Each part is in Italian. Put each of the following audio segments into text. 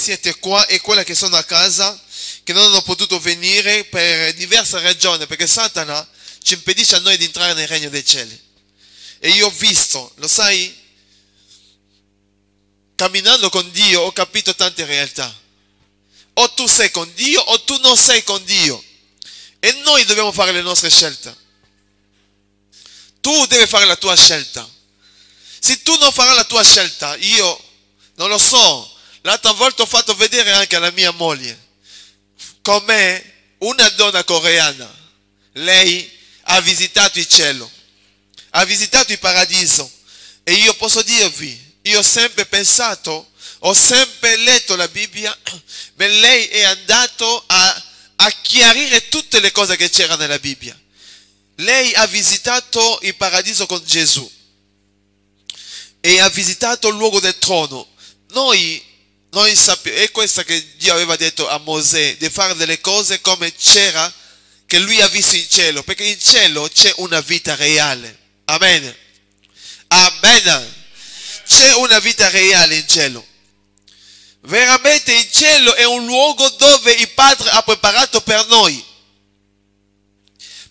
siete qua e quelle che sono a casa, che non hanno potuto venire per diverse ragioni, perché Satana ci impedisce a noi di entrare nel regno dei cieli. E io ho visto, lo sai, camminando con Dio ho capito tante realtà. O tu sei con Dio o tu non sei con Dio. E noi dobbiamo fare le nostre scelte. Tu devi fare la tua scelta. Se tu non farai la tua scelta, io non lo so. L'altra volta ho fatto vedere anche alla mia moglie com'è una donna coreana. Lei ha visitato il cielo, ha visitato il paradiso. E io posso dirvi, io ho sempre pensato, ho sempre letto la Bibbia, ma lei è andato a chiarire tutte le cose che c'erano nella Bibbia. Lei ha visitato il paradiso con Gesù e ha visitato il luogo del trono. Noi sappiamo, è questa che Dio aveva detto a Mosè, di fare delle cose come c'era, che lui ha visto in cielo, perché in cielo c'è una vita reale. Amen. Amen. C'è una vita reale in cielo. Veramente il cielo è un luogo dove il Padre ha preparato per noi.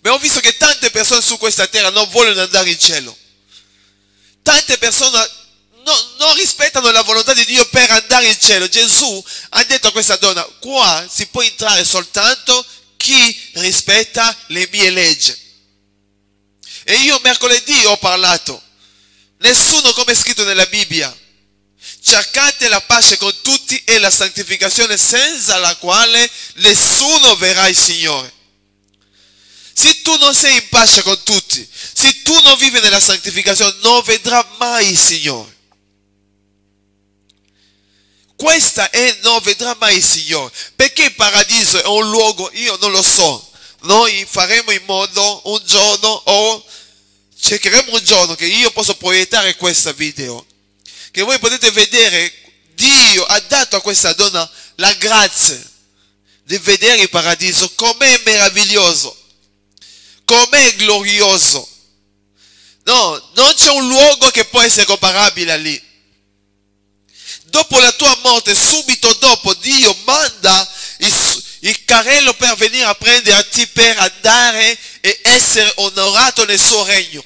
Ma ho visto che tante persone su questa terra non vogliono andare in cielo. Tante persone non rispettano la volontà di Dio per andare in cielo. Gesù ha detto a questa donna, qua si può entrare soltanto chi rispetta le mie leggi. E io mercoledì ho parlato, nessuno, come è scritto nella Bibbia, cercate la pace con tutti e la santificazione, senza la quale nessuno verrà il Signore. Se tu non sei in pace con tutti, se tu non vivi nella santificazione, non vedrà mai il Signore. Questa è, non vedrà mai il Signore. Perché il paradiso è un luogo, io non lo so. Noi faremo in modo un giorno, o cercheremo un giorno che io posso proiettare questo video, che voi potete vedere. Dio ha dato a questa donna la grazia di vedere il paradiso, com'è meraviglioso, com'è glorioso. No, non c'è un luogo che può essere comparabile a lì. Dopo la tua morte, subito dopo, Dio manda il carrello per venire a prenderti, per andare e essere onorato nel suo regno.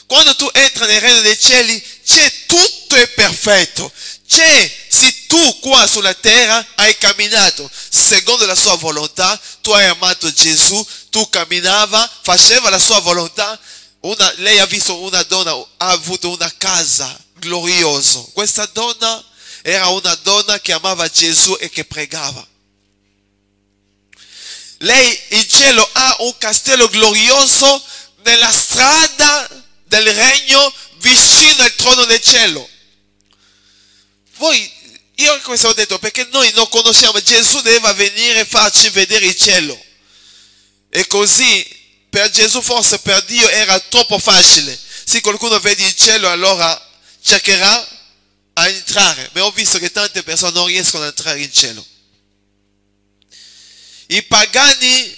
Quando tu entri nel regno dei cieli, c'è tutto è perfetto. Se tu qua sulla terra hai camminato secondo la sua volontà, tu hai amato Gesù, tu camminava, faceva la sua volontà. Lei ha visto una donna, ha avuto una casa gloriosa. Questa donna era una donna che amava Gesù e che pregava. Lei in cielo ha un castello glorioso nella strada del regno, vicino al trono del cielo. Io questo ho detto perché noi non conosciamo. Gesù deve venire e farci vedere il cielo. E così per Gesù, forse per Dio era troppo facile. Se qualcuno vede il cielo, allora cercherà a entrare. Ma ho visto che tante persone non riescono a entrare in cielo. I pagani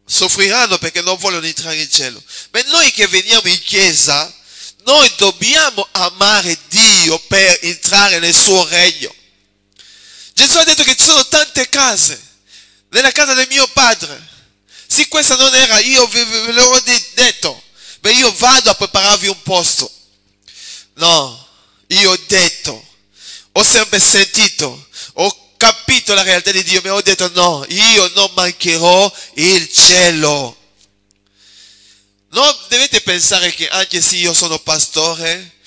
soffriranno perché non vogliono entrare in cielo. Ma noi che veniamo in chiesa, noi dobbiamo amare Dio per entrare nel suo regno. Gesù ha detto che ci sono tante case. Nella casa del mio padre. Se questa non era, io ve l'avevo detto, ma io vado a prepararvi un posto. No, io ho detto, ho sempre sentito, ho capito la realtà di Dio, ma ho detto no, io non mancherò il cielo. Non dovete pensare che anche se io sono pastore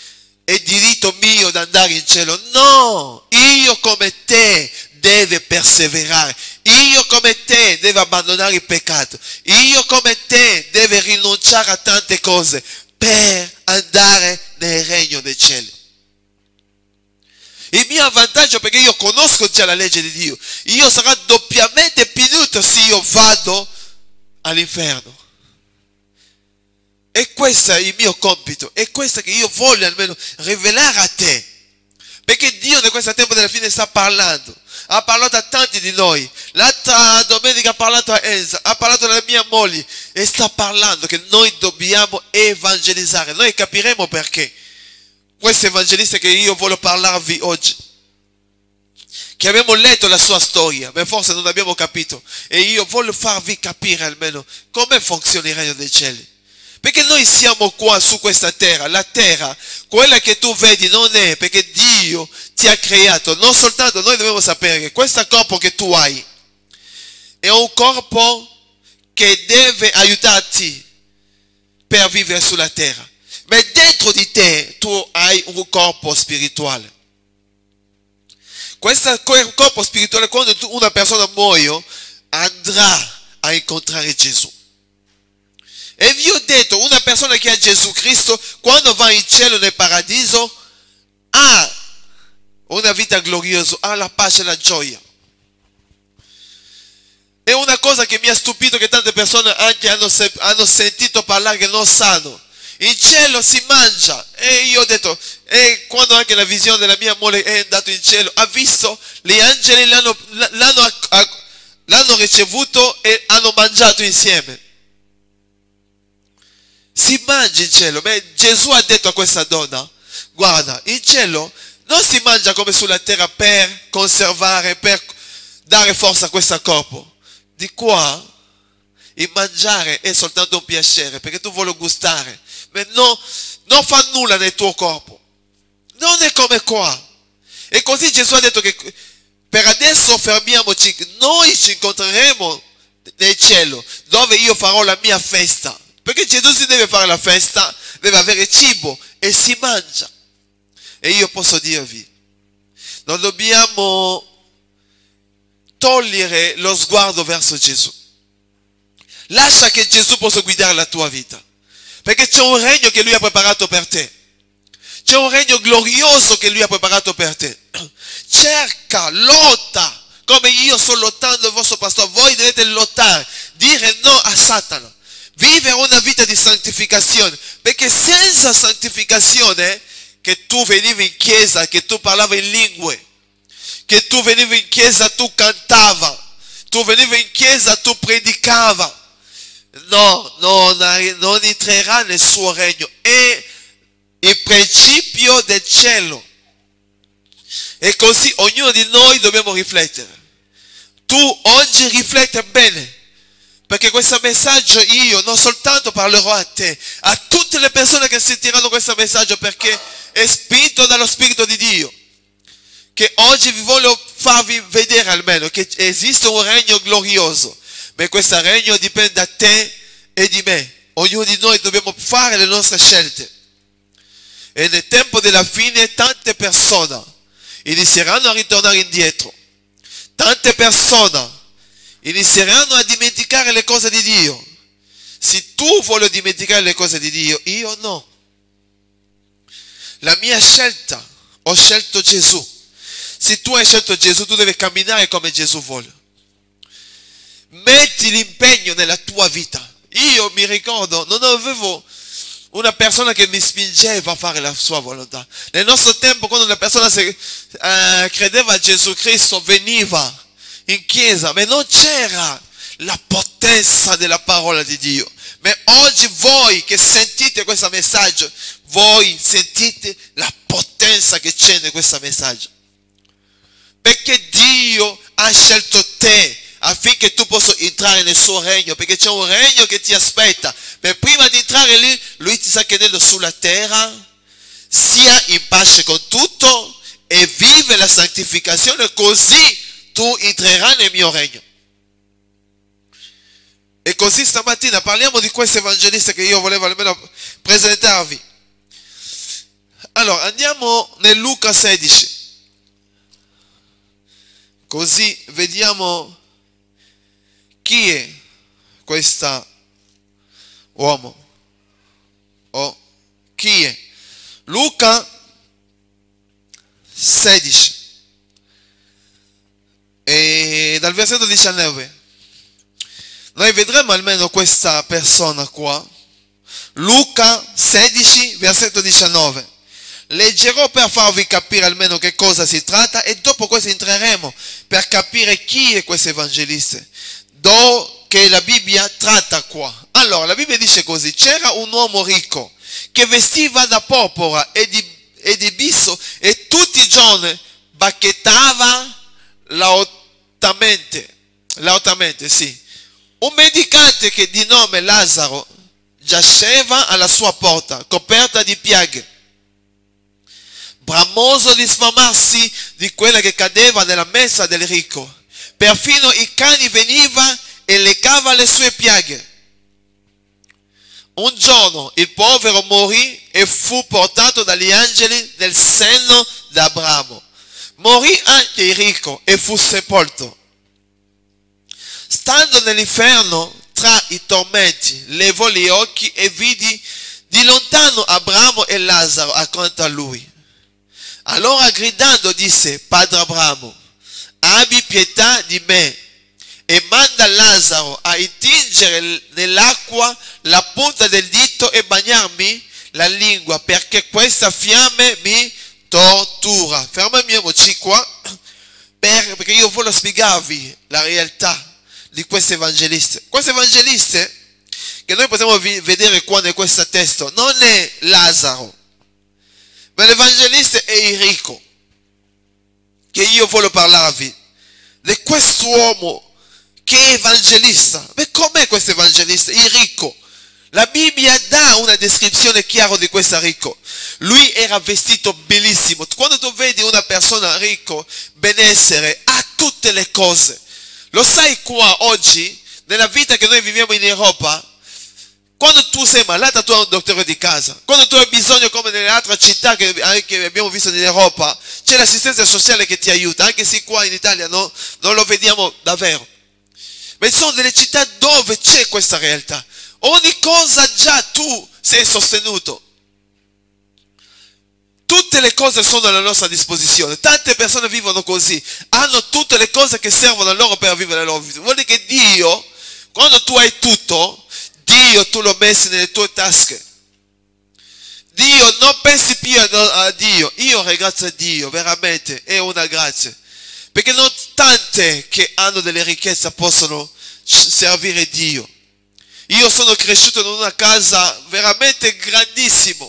è diritto mio di andare in cielo. No, io come te devo perseverare. Io come te devo abbandonare il peccato. Io come te devo rinunciare a tante cose per andare nel regno dei cieli. Il mio vantaggio, perché io conosco già la legge di Dio, io sarò doppiamente punito se io vado all'inferno. E questo è il mio compito, è questo che io voglio almeno rivelare a te. Perché Dio in questo tempo della fine sta parlando. Ha parlato a tanti di noi. L'altra domenica ha parlato a Elsa, ha parlato alla mia moglie e sta parlando che noi dobbiamo evangelizzare. Noi capiremo perché. Questo evangelista che io voglio parlarvi oggi. che abbiamo letto la sua storia, ma forse non abbiamo capito. E io voglio farvi capire almeno come funziona il regno dei cieli. Perché noi siamo qua su questa terra, la terra, quella che tu vedi non è, perché Dio ti ha creato. Non soltanto noi dobbiamo sapere che questo corpo che tu hai è un corpo che deve aiutarti per vivere sulla terra. Ma dentro di te tu hai un corpo spirituale. Questo corpo spirituale, quando una persona muore, andrà a incontrare Gesù. E vi ho detto, una persona che ha Gesù Cristo, quando va in cielo nel paradiso, ha una vita gloriosa, ha la pace e la gioia. È una cosa che mi ha stupito, che tante persone anche hanno sentito parlare che non sanno. In cielo si mangia. E io ho detto, e quando anche la visione della mia moglie è andato in cielo, ha visto gli angeli, l'hanno ricevuto e hanno mangiato insieme. Si mangia in cielo. Beh, Gesù ha detto a questa donna, guarda, in cielo non si mangia come sulla terra per conservare, per dare forza a questo corpo. Di qua il mangiare è soltanto un piacere, perché tu vuoi gustare, ma non fa nulla nel tuo corpo. Non è come qua. E così Gesù ha detto che per adesso fermiamoci, noi ci incontreremo nel cielo, dove io farò la mia festa. Perché Gesù si deve fare la festa, deve avere cibo e si mangia. E io posso dirvi, non dobbiamo togliere lo sguardo verso Gesù. Lascia che Gesù possa guidare la tua vita. Perché c'è un regno che Lui ha preparato per te. C'è un regno glorioso che Lui ha preparato per te. Cerca, lotta, come io sto lottando il vostro pastore. Voi dovete lottare, dire no a Satana. Vivere una vita di santificazione, perché senza santificazione, che tu venivi in chiesa, che tu parlavi in lingue, che tu venivi in chiesa, tu cantava, tu venivi in chiesa, tu predicava, non entrerà nel suo regno. È il principio del cielo. E così ognuno di noi dobbiamo riflettere. Tu oggi rifletti bene, perché questo messaggio io non soltanto parlerò a te, a tutte le persone che sentiranno questo messaggio, perché è spinto dallo Spirito di Dio, che oggi vi voglio farvi vedere almeno che esiste un regno glorioso, ma questo regno dipende da te e di me. Ognuno di noi dobbiamo fare le nostre scelte. E nel tempo della fine tante persone inizieranno a ritornare indietro. Tante persone inizieranno a dimenticare le cose di Dio. Se tu vuoi dimenticare le cose di Dio, io no. La mia scelta, ho scelto Gesù. Se tu hai scelto Gesù, tu devi camminare come Gesù vuole. Metti l'impegno nella tua vita. Io mi ricordo, non avevo una persona che mi spingeva a fare la sua volontà. Nel nostro tempo, quando una persona credeva a Gesù Cristo, veniva in chiesa, ma non c'era la potenza della parola di Dio. Ma oggi voi che sentite questo messaggio, voi sentite la potenza che c'è in questo messaggio. Perché Dio ha scelto te affinché tu possa entrare nel suo regno, perché c'è un regno che ti aspetta. Ma prima di entrare lì, Lui ti sta chiedendo sulla terra, sia in pace con tutto e vive la santificazione, così tu entrerai nel mio regno. E così stamattina parliamo di questo evangelista che io volevo almeno presentarvi. Allora, andiamo nel Luca 16. Così vediamo chi è questo uomo. O chi è? Luca 16. E dal versetto 19 noi vedremo almeno questa persona qua. Luca 16 versetto 19. Leggerò per farvi capire almeno che cosa si tratta e dopo questo entreremo per capire chi è questo evangelista che la Bibbia tratta qua. Allora la Bibbia dice così: c'era un uomo ricco che vestiva da porpora e di bisso e tutti i giorni bacchettava lautamente, sì. Un mendicante che di nome Lazzaro giaceva alla sua porta, coperta di piaghe, bramoso di sfamarsi di quella che cadeva nella mensa del ricco. Perfino i cani venivano e leccava le sue piaghe. Un giorno il povero morì e fu portato dagli angeli nel seno d'Abramo. Morì anche il ricco e fu sepolto. Stando nell'inferno tra i tormenti, levò gli occhi e vidi di lontano Abramo e Lazzaro accanto a lui. Allora gridando disse: Padre Abramo, abbi pietà di me e manda Lazzaro a intingere nell'acqua la punta del dito e bagnarmi la lingua, perché questa fiamme mi tortura. Fermiamoci qua, perché io voglio spiegarvi la realtà di questo evangelista. Questo evangelista che noi possiamo vedere qua in questo testo non è Lazzaro, ma l'evangelista è il ricco, che io voglio parlarvi di quest'uomo che è evangelista. Ma com'è questo evangelista? Il ricco. La Bibbia dà una descrizione chiara di questo ricco. Lui era vestito bellissimo. Quando tu vedi una persona ricco, benessere, ha tutte le cose. Lo sai qua oggi, nella vita che noi viviamo in Europa, quando tu sei malato tu hai un dottore di casa. Quando tu hai bisogno, come nelle altre città che abbiamo visto in Europa, c'è l'assistenza sociale che ti aiuta, anche se qua in Italia non lo vediamo davvero. Ma ci sono delle città dove c'è questa realtà. Ogni cosa già tu sei sostenuto. Tutte le cose sono alla nostra disposizione. Tante persone vivono così. Hanno tutte le cose che servono a loro per vivere la loro vita. Vuol dire che Dio, quando tu hai tutto, Dio tu lo metti nelle tue tasche. Dio, non pensi più a Dio. Io ringrazio Dio, veramente, è una grazia. Perché non tante che hanno delle ricchezze possono servire Dio. Io sono cresciuto in una casa veramente grandissima,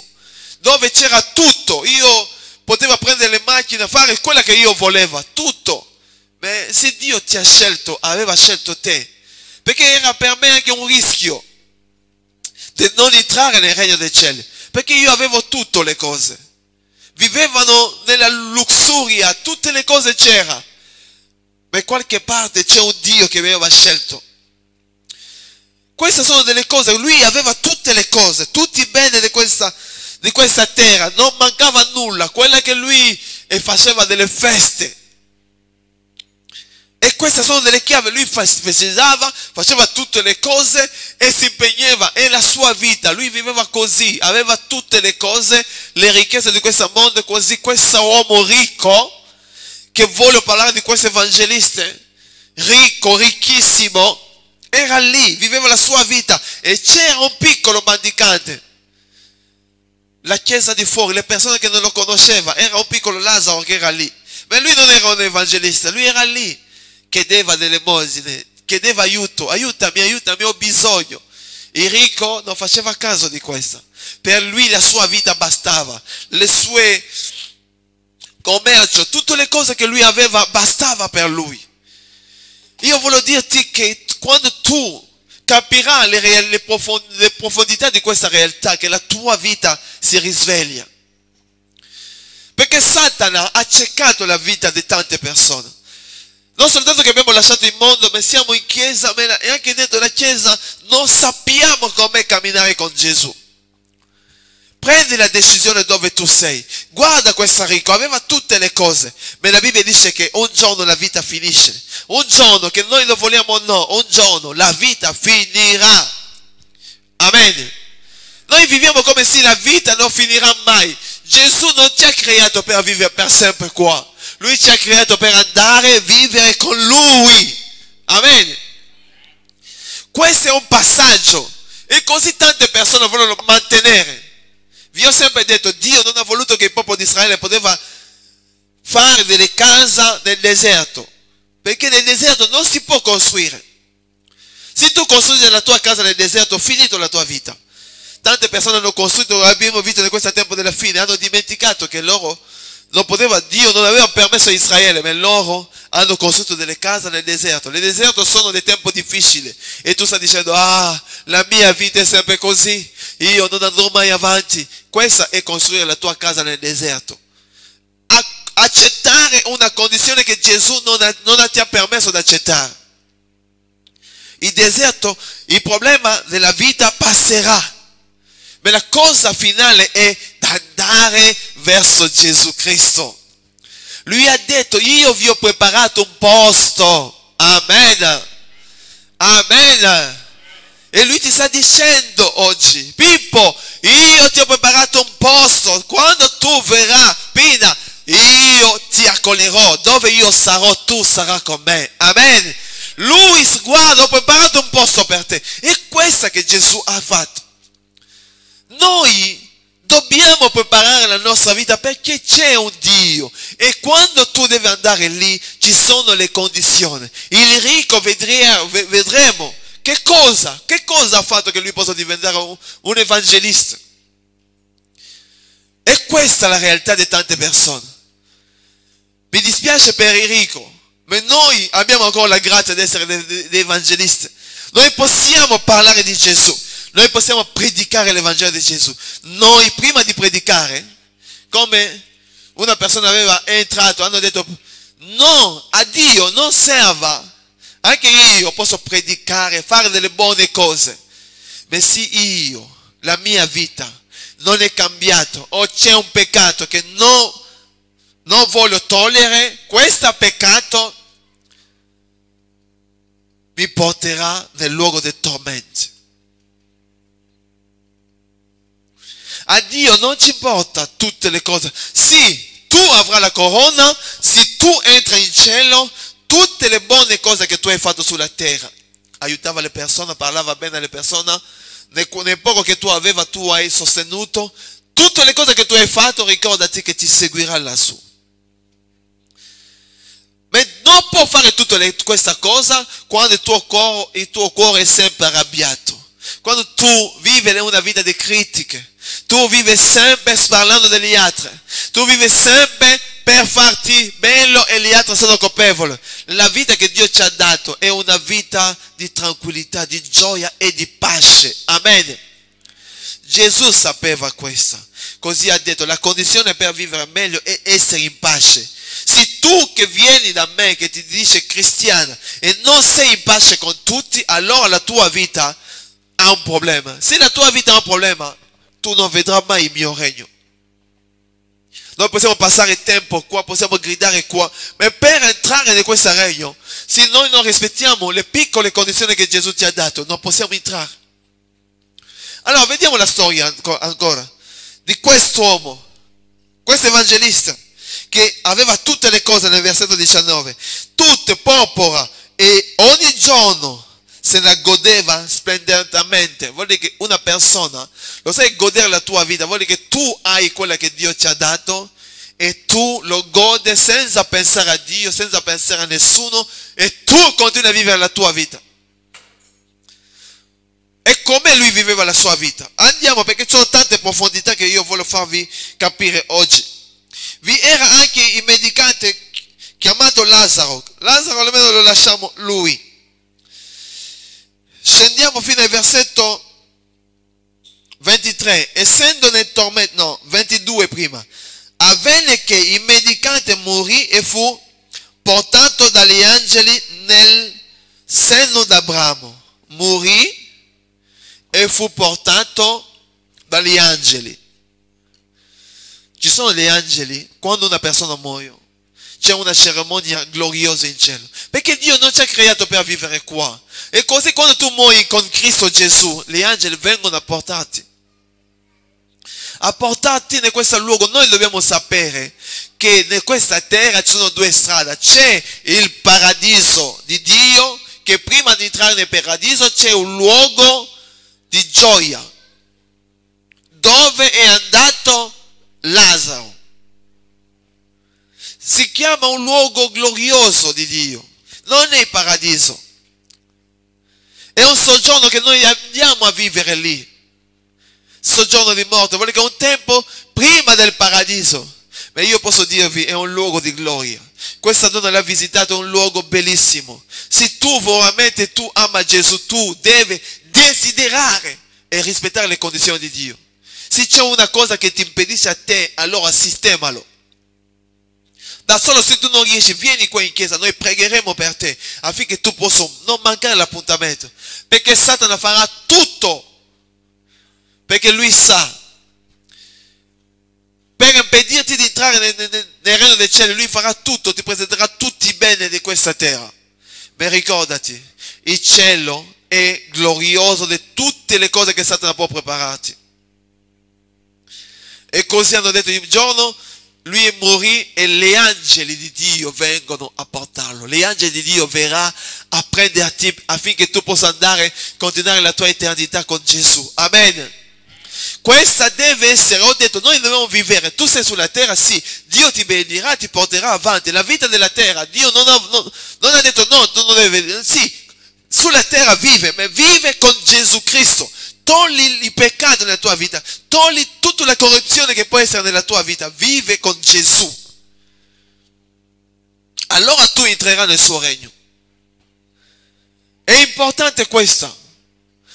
dove c'era tutto. Io potevo prendere le macchine, fare quella che io volevo, tutto. Ma se Dio ti ha scelto, aveva scelto te, perché era per me anche un rischio di non entrare nel regno dei cieli, perché io avevo tutte le cose. Vivevano nella lussuria, tutte le cose c'era, ma in qualche parte c'è un Dio che mi aveva scelto. Queste sono delle cose, lui aveva tutte le cose, tutti i beni di questa terra, non mancava nulla, quella che lui faceva delle feste. E queste sono delle chiavi, lui festeggiava, faceva tutte le cose e si impegnava, è la sua vita, lui viveva così, aveva tutte le cose, le ricchezze di questo mondo, così questo uomo ricco, che voglio parlare di questo evangelista, ricco, ricchissimo, era lì, viveva la sua vita e c'era un piccolo mendicante. La chiesa di fuori, le persone che non lo conoscevano, era un piccolo Lazzaro che era lì. Ma lui non era un evangelista, lui era lì, chiedeva delle elemosine, chiedeva aiuto, aiutami, ho bisogno. Il ricco non faceva caso di questo. Per lui la sua vita bastava, le sue commercio, tutte le cose che lui aveva bastava per lui. Io voglio dirti che quando tu capirai le profondità di questa realtà, che la tua vita si risveglia. Perché Satana ha cercato la vita di tante persone. Non soltanto che abbiamo lasciato il mondo, ma siamo in chiesa, e anche dentro la chiesa non sappiamo come camminare con Gesù. Prendi la decisione dove tu sei. Guarda questo ricco, aveva tutte le cose, ma la Bibbia dice che un giorno la vita finisce. Un giorno, che noi lo vogliamo o no, un giorno la vita finirà. Amen. Noi viviamo come se la vita non finirà mai. Gesù non ci ha creato per vivere per sempre qua. Lui ci ha creato per andare a vivere con Lui. Amen. Questo è un passaggio e così tante persone vogliono mantenere. Vi ho sempre detto, Dio non ha voluto che il popolo di Israele poteva fare delle case nel deserto, perché nel deserto non si può costruire. Se tu costruisci la tua casa nel deserto, finito la tua vita. Tante persone hanno costruito, abbiamo visto in questo tempo della fine, hanno dimenticato che loro non poteva, Dio non aveva permesso a Israele, ma loro hanno costruito delle case nel deserto. Nel deserto sono dei tempi difficili e tu stai dicendo, ah, la mia vita è sempre così, io non andrò mai avanti. Questa è costruire la tua casa nel deserto. Accettare una condizione che Gesù non ti ha permesso di accettare. Il deserto, il problema della vita passerà, ma la cosa finale è andare verso Gesù Cristo. Lui ha detto, io vi ho preparato un posto. Amen. Amen. E lui ti sta dicendo oggi, Pippo, io ti ho preparato un posto. Quando tu verrai, Pina, io ti accoglierò. Dove io sarò, tu sarai con me. Amen. Lui, guarda, ho preparato un posto per te. È questa che Gesù ha fatto. Noi dobbiamo preparare la nostra vita perché c'è un Dio. E quando tu devi andare lì, ci sono le condizioni. Il ricco vedremo. Che cosa ha fatto che lui possa diventare un evangelista? E questa è la realtà di tante persone. Mi dispiace per il ricco, ma noi abbiamo ancora la grazia di essere dei evangelisti. Noi possiamo parlare di Gesù, noi possiamo predicare l'Evangelo di Gesù. Noi prima di predicare, come una persona aveva entrato, hanno detto, no, a Dio non serva. Anche io posso predicare, fare delle buone cose, ma se io, la mia vita non è cambiata o c'è un peccato che non voglio togliere, questo peccato mi porterà nel luogo dei tormenti. A Dio non ci importa tutte le cose. Sì, tu avrai la corona, se tu entri in cielo, tutte le buone cose che tu hai fatto sulla terra. Aiutava le persone, parlava bene alle persone, nel poco che tu aveva, tu hai sostenuto. Tutte le cose che tu hai fatto, ricordati che ti seguirà lassù. Ma non può fare tutte questa cosa quando il tuo cuore è sempre arrabbiato. Quando tu vivi una vita di critiche, tu vivi sempre parlando degli altri, tu vivi sempre per farti bello e gli altri sono colpevoli. La vita che Dio ci ha dato è una vita di tranquillità, di gioia e di pace. Amen. Gesù sapeva questo. Così ha detto, la condizione per vivere meglio è essere in pace. Se tu che vieni da me, che ti dice cristiana, e non sei in pace con tutti, allora la tua vita ha un problema. Se la tua vita ha un problema, tu non vedrai mai il mio regno. Noi possiamo passare il tempo qua, possiamo gridare qua, ma per entrare in questo regno, se noi non rispettiamo le piccole condizioni che Gesù ti ha dato, non possiamo entrare. Allora, vediamo la storia ancora di quest'uomo, questo evangelista, che aveva tutte le cose nel versetto 19, tutte porpora, e ogni giorno se la godeva splendidamente. Vuol dire che una persona, lo sai godere la tua vita, vuol dire che tu hai quella che Dio ti ha dato e tu lo godi senza pensare a Dio, senza pensare a nessuno, e tu continui a vivere la tua vita. E come lui viveva la sua vita? Andiamo, perché ci sono tante profondità che io voglio farvi capire oggi. Vi era anche il mendicante chiamato Lazzaro. Lazzaro almeno lo lasciamo lui. Scendiamo fino al versetto 23. Essendo nel tormento, no, 22 prima. Avvenne che il mendicante morì e fu portato dagli angeli nel seno d'Abramo. Morì e fu portato dagli angeli. Ci sono gli angeli, quando una persona muore, c'è una cerimonia gloriosa in cielo. Perché Dio non ci ha creato per vivere qua. E così quando tu muori con Cristo Gesù, gli angeli vengono a portarti in questo luogo. Noi dobbiamo sapere che in questa terra ci sono due strade. C'è il paradiso di Dio, che prima di entrare nel paradiso c'è un luogo di gioia, dove è andato Lazzaro. Si chiama un luogo glorioso di Dio, non è il paradiso. È un soggiorno che noi andiamo a vivere lì. Soggiorno di morte, vuol dire che è un tempo prima del paradiso. Ma io posso dirvi, è un luogo di gloria. Questa donna l'ha visitato un luogo bellissimo. Se tu veramente tu ama Gesù, tu devi desiderare e rispettare le condizioni di Dio. Se c'è una cosa che ti impedisce a te, allora sistemalo. Da solo se tu non riesci, vieni qua in chiesa, noi pregheremo per te affinché tu possa non mancare l'appuntamento. Perché Satana farà tutto, perché lui sa, per impedirti di entrare nel regno del cielo. Lui farà tutto, ti presenterà tutti i beni di questa terra. Ma ricordati, il cielo è glorioso di tutte le cose che Satana può prepararti. E così hanno detto il giorno lui morì e gli angeli di Dio vengono a portarlo. Gli angeli di Dio verranno a prenderti affinché tu possa andare, continuare la tua eternità con Gesù. Amen. Questa deve essere, ho detto, noi dobbiamo vivere. Tu sei sulla terra, sì, Dio ti benedirà, ti porterà avanti. La vita della terra, Dio non ha detto no, tu non devi vedere. Sì, sulla terra vive, ma vive con Gesù Cristo. Togli il peccato nella tua vita, togli tutta la corruzione che può essere nella tua vita, vive con Gesù. Allora tu entrerai nel suo regno. È importante questo,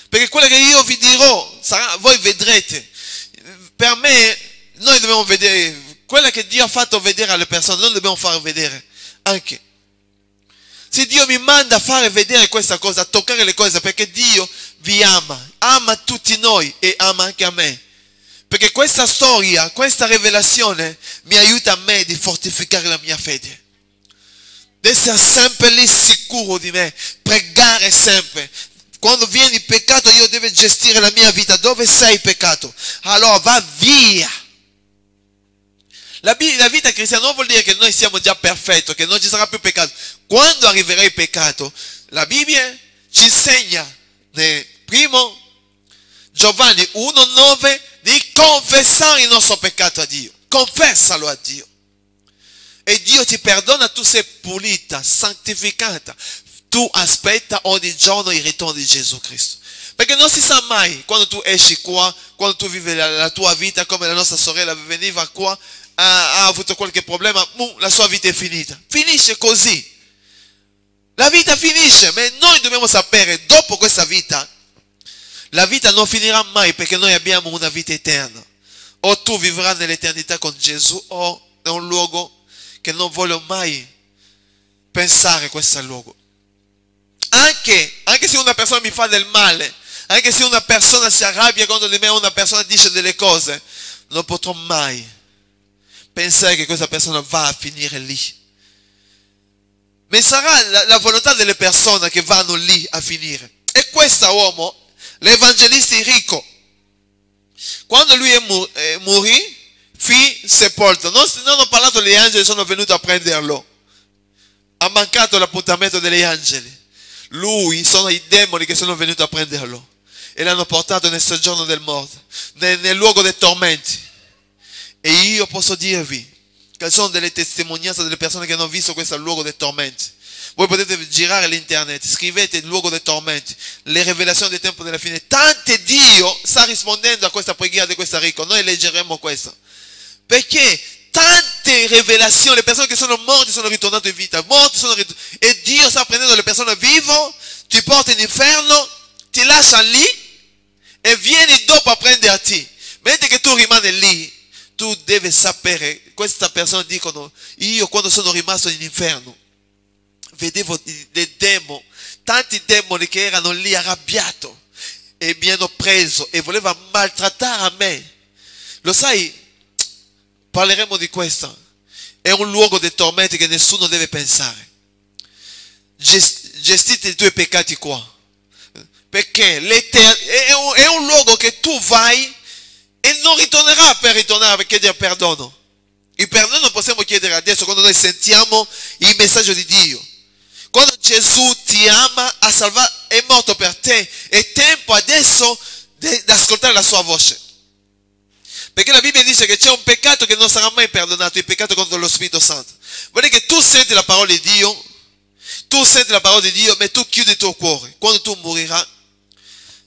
perché quello che io vi dirò, voi vedrete. Per me, noi dobbiamo vedere, quello che Dio ha fatto vedere alle persone, noi dobbiamo far vedere anche. Se Dio mi manda a fare vedere questa cosa, a toccare le cose, perché Dio vi ama tutti noi e ama anche a me. Perché questa storia, questa rivelazione mi aiuta a me di fortificare la mia fede. Di essere sempre lì sicuro di me, pregare sempre. Quando viene il peccato io devo gestire la mia vita. Dove sei il peccato? Allora va via. La vita cristiana non vuol dire che noi siamo già perfetti, che non ci sarà più peccato. Quando arriverà il peccato, la Bibbia ci insegna nel primo Giovanni 1,9 di confessare il nostro peccato a Dio. Confessalo a Dio. E Dio ti perdona, tu sei pulita, santificata. Tu aspetta ogni giorno il ritorno di Gesù Cristo. Perché non si sa mai, quando tu esci qua, quando tu vivi la tua vita, come la nostra sorella veniva qua, ha avuto qualche problema, la sua vita è finita. Finisce così. La vita finisce, ma noi dobbiamo sapere, dopo questa vita, la vita non finirà mai perché noi abbiamo una vita eterna. O tu vivrai nell'eternità con Gesù o in un luogo che non voglio mai pensare a questo luogo. Anche se una persona mi fa del male, anche se una persona si arrabbia contro di me, una persona dice delle cose, non potrò mai pensare che questa persona va a finire lì. Ma sarà la volontà delle persone che vanno lì a finire. E questo uomo, l'evangelista ricco, quando lui morì, fu sepolto. Non ho parlato degli angeli, sono venuti a prenderlo. Ha mancato l'appuntamento degli angeli. Lui, sono i demoni che sono venuti a prenderlo e l'hanno portato nel soggiorno del morto, nel luogo dei tormenti. E io posso dirvi che sono delle testimonianze delle persone che hanno visto questo luogo dei tormenti. Voi potete girare l'internet, scrivete il luogo dei tormenti, le rivelazioni del tempo della fine. Tante Dio sta rispondendo a questa preghiera di questo ricco. Noi leggeremo questo. Perché tante rivelazioni, le persone che sono morte sono ritornate in vita, e Dio sta prendendo le persone vive, ti porta in inferno, ti lascia lì e vieni dopo a prenderti. Mentre che tu rimani lì, tu devi sapere, queste persone dicono, io quando sono rimasto in inferno, vedevo dei demoni, tanti demoni che erano lì arrabbiati e mi hanno preso e volevano maltrattare a me. Lo sai, parleremo di questo. È un luogo di tormenti che nessuno deve pensare. Gestite i tuoi peccati qua. Perché è un luogo che tu vai e non ritornerà per ritornare per chiedere perdono. Il perdono possiamo chiedere adesso quando noi sentiamo il messaggio di Dio. Quando Gesù ti ama, ha salvato, è morto per te, è tempo adesso di ascoltare la sua voce. Perché la Bibbia dice che c'è un peccato che non sarà mai perdonato, il peccato contro lo Spirito Santo. Vuol dire che tu senti la parola di Dio, ma tu chiudi il tuo cuore. Quando tu morirai,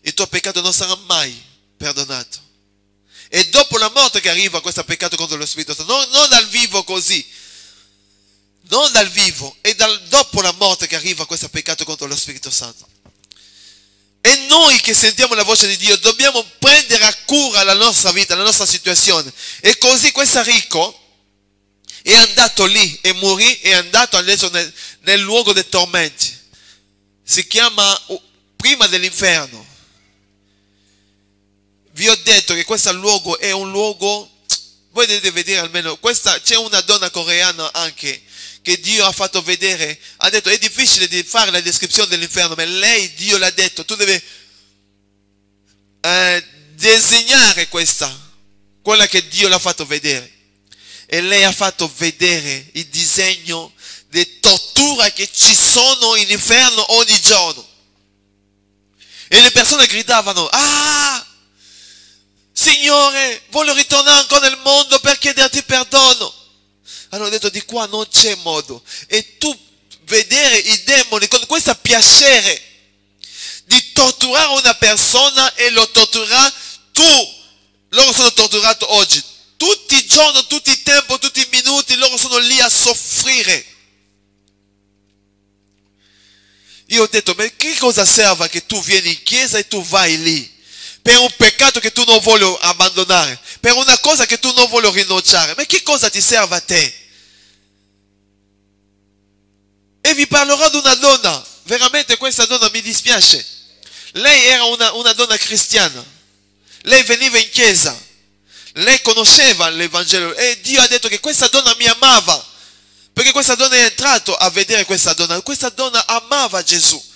il tuo peccato non sarà mai perdonato. E dopo la morte che arriva questo peccato contro lo Spirito Santo, non dal vivo così. non dal vivo, è dopo la morte che arriva questo peccato contro lo Spirito Santo. E noi che sentiamo la voce di Dio dobbiamo prendere a cura la nostra vita, la nostra situazione. E così questo ricco è andato lì e morì, è andato adesso nel luogo dei tormenti. Si chiama prima dell'inferno. Vi ho detto che questo luogo è un luogo, voi dovete vedere almeno, c'è una donna coreana anche, che Dio ha fatto vedere, ha detto è difficile di fare la descrizione dell'inferno, ma lei, Dio l'ha detto, tu devi disegnare quella che Dio l'ha fatto vedere. E lei ha fatto vedere il disegno di tortura che ci sono in inferno ogni giorno. E le persone gridavano, ah, Signore, voglio ritornare ancora nel mondo per chiederti perdono. Hanno detto di qua non c'è modo. E tu vedere i demoni con questo piacere di torturare una persona e lo torturare loro sono torturati oggi. Tutti i giorni, tutto il tempo, tutti i minuti, loro sono lì a soffrire. Io ho detto, ma che cosa serve che tu vieni in chiesa e tu vai lì? Per un peccato che tu non vuoi abbandonare, per una cosa che tu non vuoi rinunciare. Ma che cosa ti serve a te? E vi parlerò di una donna, veramente questa donna mi dispiace. Lei era una donna cristiana, lei veniva in chiesa, lei conosceva l'Evangelo e Dio ha detto che questa donna mi amava, perché questa donna è entrata a vedere questa donna amava Gesù.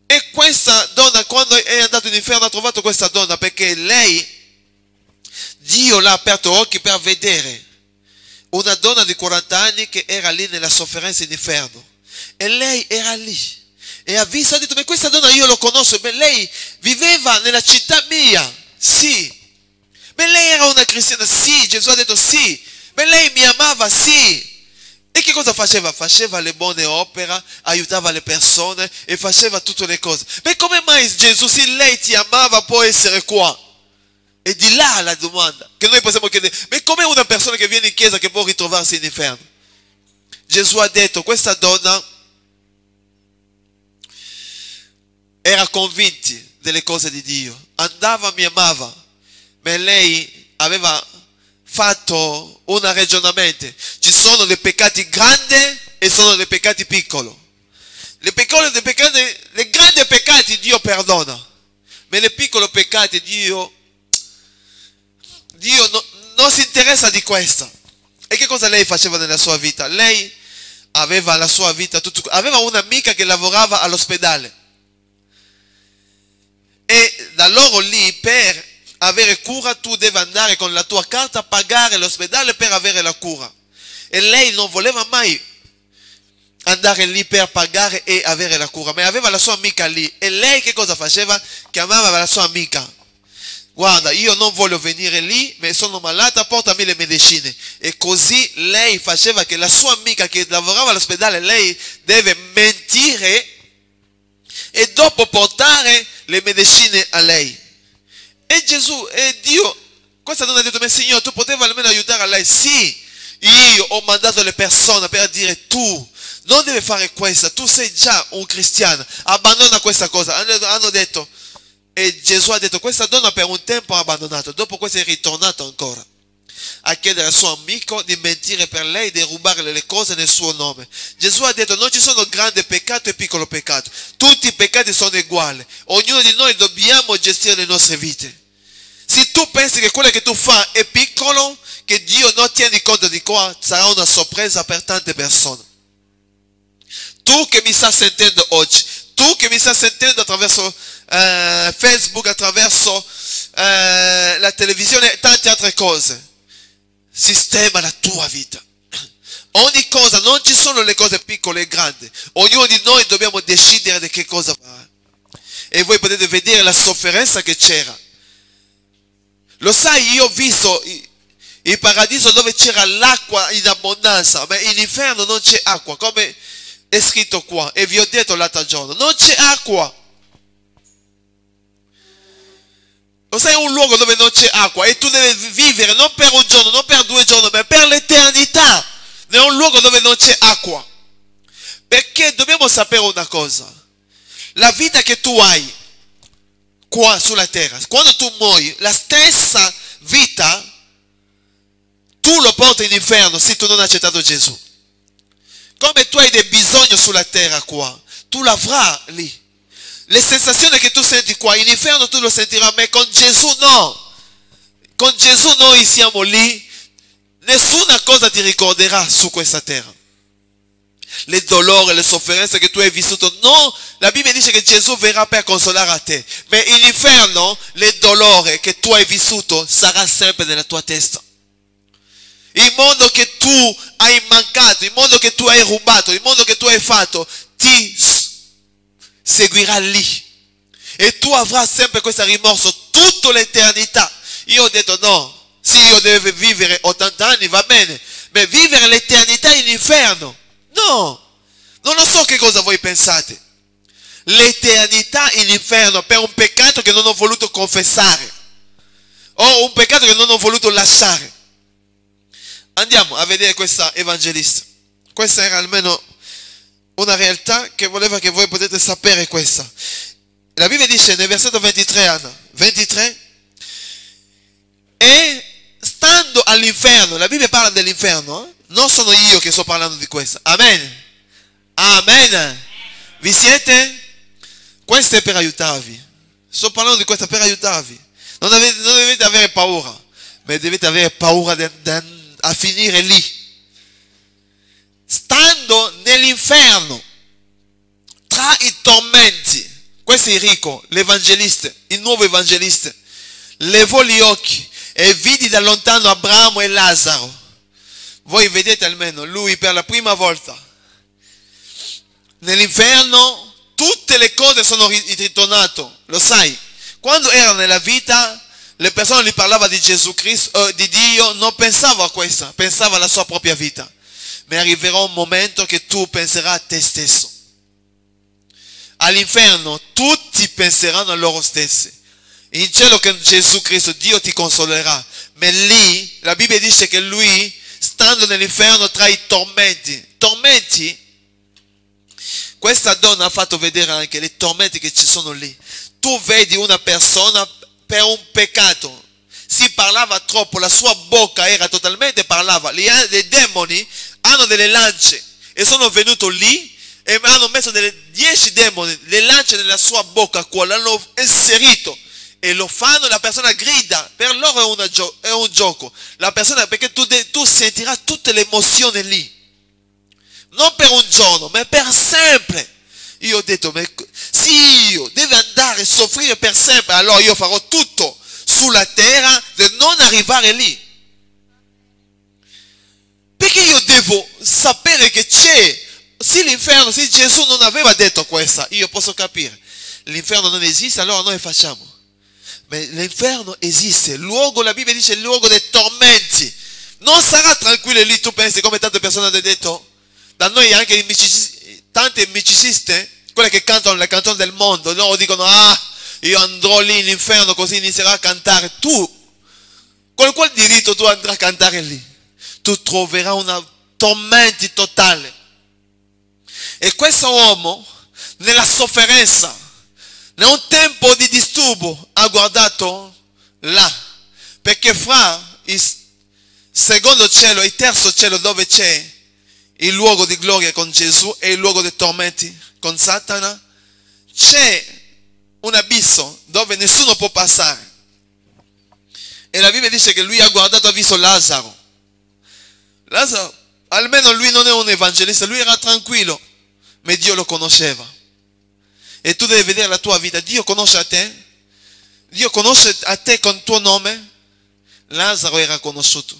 E questa donna, quando è andato in inferno, ha trovato questa donna perché lei, Dio l'ha aperto occhi per vedere una donna di 40 anni che era lì nella sofferenza in inferno. E lei era lì e ha visto, ha detto, ma questa donna io lo conosco, ma lei viveva nella città mia, sì. Ma lei era una cristiana, sì. Gesù ha detto sì. Ma lei mi amava, sì. E che cosa faceva? Faceva le buone opere, aiutava le persone e faceva tutte le cose. Ma come mai Gesù, se lei ti amava, può essere qua? E di là la domanda che noi possiamo chiedere, ma com'è una persona che viene in chiesa che può ritrovarsi in inferno? Gesù ha detto, questa donna era convinta delle cose di Dio, andava, mi amava, ma lei aveva fatto un ragionamento. Ci sono dei peccati grandi e sono dei peccati piccoli. Le grandi peccati Dio perdona, ma le piccoli peccati Dio non si interessa di questo. E che cosa lei faceva nella sua vita? Lei aveva la sua vita, aveva un'amica che lavorava all'ospedale e da loro lì per avere cura tu devi andare con la tua carta a pagare l'ospedale per avere la cura. E lei non voleva mai andare lì per pagare e avere la cura, ma aveva la sua amica lì. E lei che cosa faceva? Chiamava la sua amica, guarda, io non voglio venire lì, ma sono malata, portami le medicine. E così lei faceva che la sua amica che lavorava all'ospedale, lei deve mentire e dopo portare le medicine a lei. E Gesù e Dio, questa donna ha detto, ma Signore, tu potevi almeno aiutare a lei? Sì, io ho mandato le persone per dire, tu non devi fare questo, tu sei già un cristiano, abbandona questa cosa. Hanno detto, e Gesù ha detto, questa donna per un tempo ha abbandonato, dopo questo è ritornato ancora a chiedere al suo amico di mentire per lei, di rubare le cose nel suo nome. Gesù ha detto, non ci sono grande peccato e piccolo peccato, tutti i peccati sono uguali, ognuno di noi dobbiamo gestire le nostre vite. Se tu pensi che quello che tu fai è piccolo, che Dio non tiene conto di qua, sarà una sorpresa per tante persone. Tu che mi stai sentendo oggi, tu che mi stai sentendo attraverso Facebook, attraverso la televisione e tante altre cose, sistema la tua vita. Ogni cosa, non ci sono le cose piccole e grandi, ognuno di noi dobbiamo decidere di che cosa fare. E voi potete vedere la sofferenza che c'era. Lo sai, io ho visto il paradiso dove c'era l'acqua in abbondanza, ma in inferno non c'è acqua, come è scritto qua. E vi ho detto l'altro giorno, non c'è acqua. Lo sai, un luogo dove non c'è acqua e tu devi vivere non per un giorno, non per 2 giorni, ma per l'eternità. è un luogo dove non c'è acqua. Perché dobbiamo sapere una cosa. La vita che tu hai qua sulla terra, quando tu muori, la stessa vita tu lo porti in inferno se tu non hai accettato Gesù. Come tu hai dei bisogni sulla terra qua, tu l'avrai lì. Le sensazioni che tu senti qua in inferno tu lo sentirai, ma con Gesù no. Con Gesù noi siamo lì, nessuna cosa ti ricorderà su questa terra. Le dolori, le sofferenze che tu hai vissuto, no, la Bibbia dice che Gesù verrà per consolare a te, ma in inferno le dolori che tu hai vissuto sarà sempre nella tua testa. Il mondo che tu hai mancato, il mondo che tu hai rubato, il mondo che tu hai fatto, ti seguirà lì. E tu avrai sempre questo rimorso tutta l'eternità. Io ho detto no, sì, io devo vivere 80 anni, va bene, ma vivere l'eternità in inferno? No, non lo so che cosa voi pensate. L'eternità in inferno per un peccato che non ho voluto confessare, o un peccato che non ho voluto lasciare. Andiamo a vedere questa evangelista. Questa era almeno una realtà che voleva che voi potete sapere questa. La Bibbia dice nel versetto 23, Anna, 23, e stando all'inferno, la Bibbia parla dell'inferno, non sono io che sto parlando di questo. Amen. Amen. Vi siete? Questo è per aiutarvi. Sto parlando di questo per aiutarvi. Non dovete avere paura, ma dovete avere paura a finire lì. Stando nell'inferno, tra i tormenti, questo è Enrico, l'evangelista, il nuovo evangelista, levò gli occhi e vidi da lontano Abramo e Lazzaro. Voi vedete almeno lui per la prima volta. Nell'inferno tutte le cose sono ritornate, lo sai. Quando era nella vita, le persone gli parlavano di Gesù Cristo, di Dio, non pensavano a questa, pensavano alla sua propria vita. Ma arriverà un momento che tu penserai a te stesso. All'inferno tutti penseranno a loro stessi. In cielo con Gesù Cristo Dio ti consolerà. Ma lì la Bibbia dice che lui, stando nell'inferno tra i tormenti, questa donna ha fatto vedere anche i tormenti che ci sono lì. Tu vedi una persona per un peccato, si parlava troppo, la sua bocca era totalmente parlava, i demoni hanno delle lance e sono venuti lì e hanno messo 10 demoni, le lance nella sua bocca qua, l'hanno inserito e lo fanno, la persona grida, per loro è un gioco, la persona, perché tu sentirai tutte le emozioni lì, non per un giorno, ma per sempre. Io ho detto, se io devo andare a soffrire per sempre, allora io farò tutto sulla terra per non arrivare lì. Perché io devo sapere che c'è, se l'inferno, se Gesù non aveva detto questa, io posso capire. L'inferno non esiste, allora noi facciamo. Ma l'inferno esiste, luogo, la Bibbia dice il luogo dei tormenti. Non sarà tranquillo lì, tu pensi come tante persone hanno detto. Da noi anche tante musiciste, quelle che cantano le canzoni del mondo, loro dicono, io andrò lì in inferno così inizierò a cantare. Tu, con quel diritto tu andrai a cantare lì? Tu troverai un tormento totale. E questo uomo, nella sofferenza, in un tempo di disturbo, ha guardato là, perché fra il secondo cielo e il terzo cielo, dove c'è il luogo di gloria con Gesù e il luogo dei tormenti con Satana, c'è un abisso dove nessuno può passare. E la Bibbia dice che lui ha guardato, ha visto Lazzaro. Lazzaro, almeno lui non è un evangelista, lui era tranquillo, ma Dio lo conosceva. E tu devi vedere la tua vita, Dio conosce a te, Dio conosce a te con il tuo nome. Lazzaro era conosciuto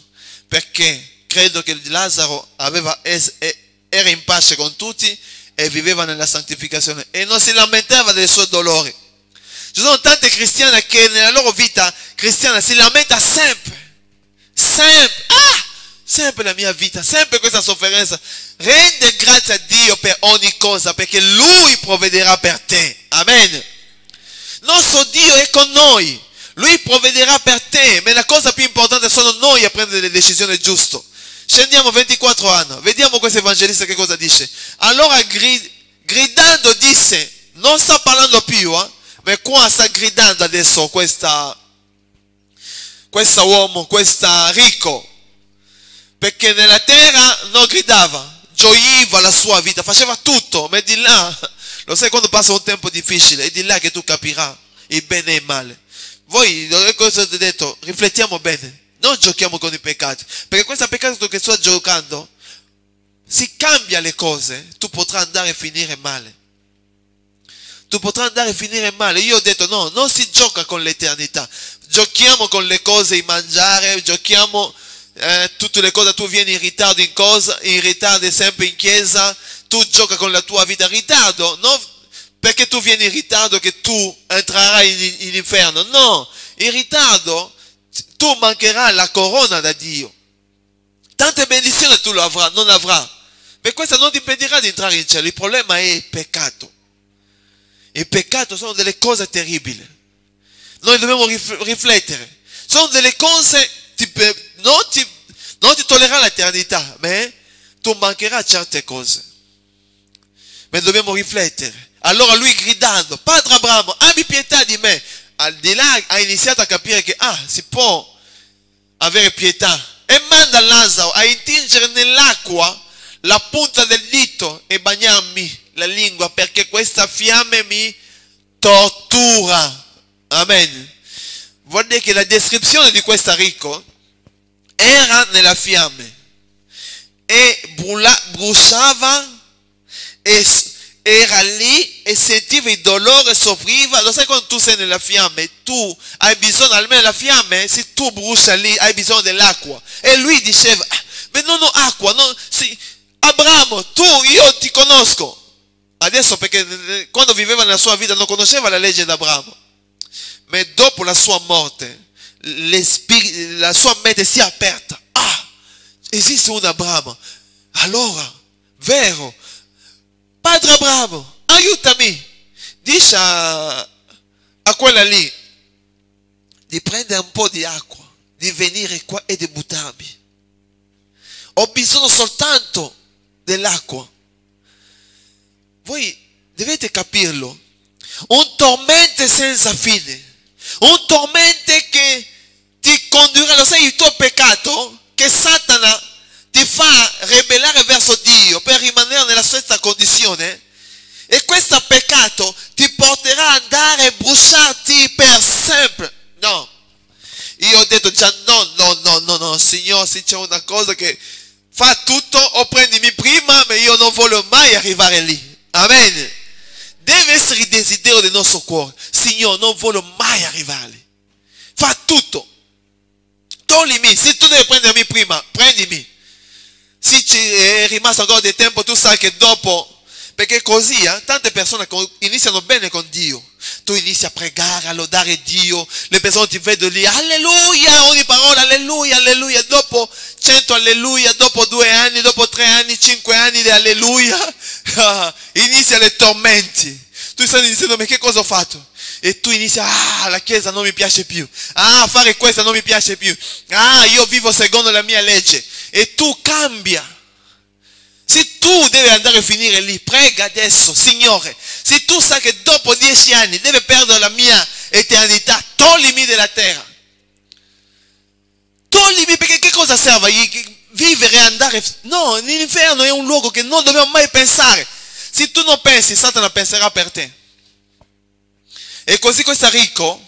perché credo che Lazzaro era in pace con tutti e viveva nella santificazione e non si lamentava dei suoi dolori. Ci sono tanti cristiani che nella loro vita cristiana si lamentano sempre la mia vita, sempre questa sofferenza. Rende grazie a Dio per ogni cosa, perché Lui provvederà per te. Amen. Nostro Dio è con noi, Lui provvederà per te, ma la cosa più importante sono noi a prendere le decisioni giuste. Scendiamo 24 anni, vediamo questo evangelista che cosa dice. Allora gridando disse, non sta parlando più, ma qua sta gridando adesso questa uomo, questa ricco, perché nella terra non gridava, gioiva la sua vita, faceva tutto, ma di là, lo sai quando passa un tempo difficile, è di là che tu capirai il bene e il male. Voi, cosa ho detto, riflettiamo bene, non giochiamo con i peccati, perché questo peccato che sto giocando, si cambia le cose, tu potrai andare a finire male. Tu potrai andare a finire male. Io ho detto no, non si gioca con l'eternità, giochiamo con le cose, il mangiare, giochiamo tutte le cose, tu vieni in ritardo in cosa, in ritardo sempre in chiesa, tu gioca con la tua vita in ritardo, non perché tu vieni in ritardo che tu entrerai in inferno, no, in ritardo tu mancherai la corona da Dio, tante benedizioni tu non avrai, per questo non ti impedirà di entrare in cielo. Il problema è il peccato. Il peccato sono delle cose terribili, noi dobbiamo riflettere, sono delle cose, non ti toglierà l'eternità, ma tu mancherai certe cose, ma dobbiamo riflettere. Allora lui gridando, Padre Abramo, abbi pietà di me, al di là ha iniziato a capire che si può avere pietà, e manda Lazzaro a intingere nell'acqua la punta del dito e bagnarmi la lingua, perché questa fiamme mi tortura. Amen. Vuol dire che la descrizione di questa ricco era nella fiamme e bruciava, e era lì e sentiva il dolore, soffriva. Lo sai, quando tu sei nella fiamme, tu hai bisogno, almeno la fiamme, se tu brucia lì, hai bisogno dell'acqua. E lui diceva, ma non ho acqua, Abramo, io ti conosco. Adesso, perché quando viveva nella sua vita non conosceva la legge di Abramo, ma dopo la sua morte la sua mente si è aperta. Esiste un Abramo, allora, vero, Padre Abramo, aiutami, dice a quella lì di prendere un po' di acqua, di venire qua e di buttarmi, ho bisogno soltanto dell'acqua. Voi dovete capirlo, un tormento senza fine, un tormento che ti condurrà, lo sai, il tuo peccato, che Satana ti fa ribellare verso Dio per rimanere nella stessa condizione, e questo peccato ti porterà ad andare a bruciarti per sempre. No, io ho detto già no, Signore, se c'è una cosa che fa tutto, o prendimi prima, ma io non voglio mai arrivare lì. Amen. Deve essere il desiderio del nostro cuore. Signore, non voglio mai arrivare lì. Fa tutto. Toglimi. Se tu devi prendermi prima, prendimi. Se ci è rimasto ancora del tempo, tu sai che dopo, perché così tante persone iniziano bene con Dio. Tu inizi a pregare, a lodare Dio, le persone ti vedono lì, alleluia, ogni parola, alleluia, alleluia. Dopo 100 alleluia, dopo 2 anni, dopo 3 anni, 5 anni di alleluia, inizia le tormenti. Tu stai dicendo, ma che cosa ho fatto? E tu inizi, la chiesa non mi piace più, fare questo non mi piace più, io vivo secondo la mia legge, e tu cambia. Se tu devi andare a finire lì, prega adesso, Signore, se tu sai che dopo 10 anni devi perdere la mia eternità, toglimi dalla terra. Toglimi, perché che cosa serve? Vivere e andare? No, l'inferno è un luogo che non dobbiamo mai pensare. Se tu non pensi, Satana penserà per te. E così questo ricco,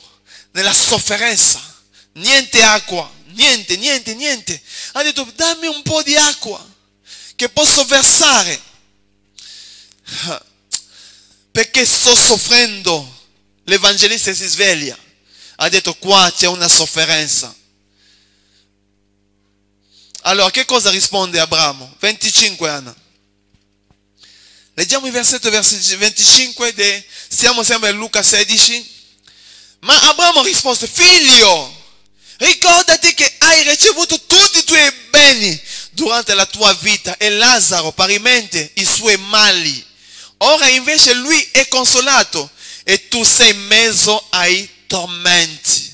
nella sofferenza, niente acqua, niente, ha detto, dammi un po' di acqua che posso versare, perché sto soffrendo. L'evangelista si sveglia, ha detto, qua c'è una sofferenza. Allora, che cosa risponde Abramo? 25 anni. Leggiamo il versetto 25, siamo sempre a Luca 16. Ma Abramo rispose, figlio, ricordati che hai ricevuto tutti i tuoi beni durante la tua vita, e Lazzaro parimenti i suoi mali. Ora invece lui è consolato e tu sei in mezzo ai tormenti.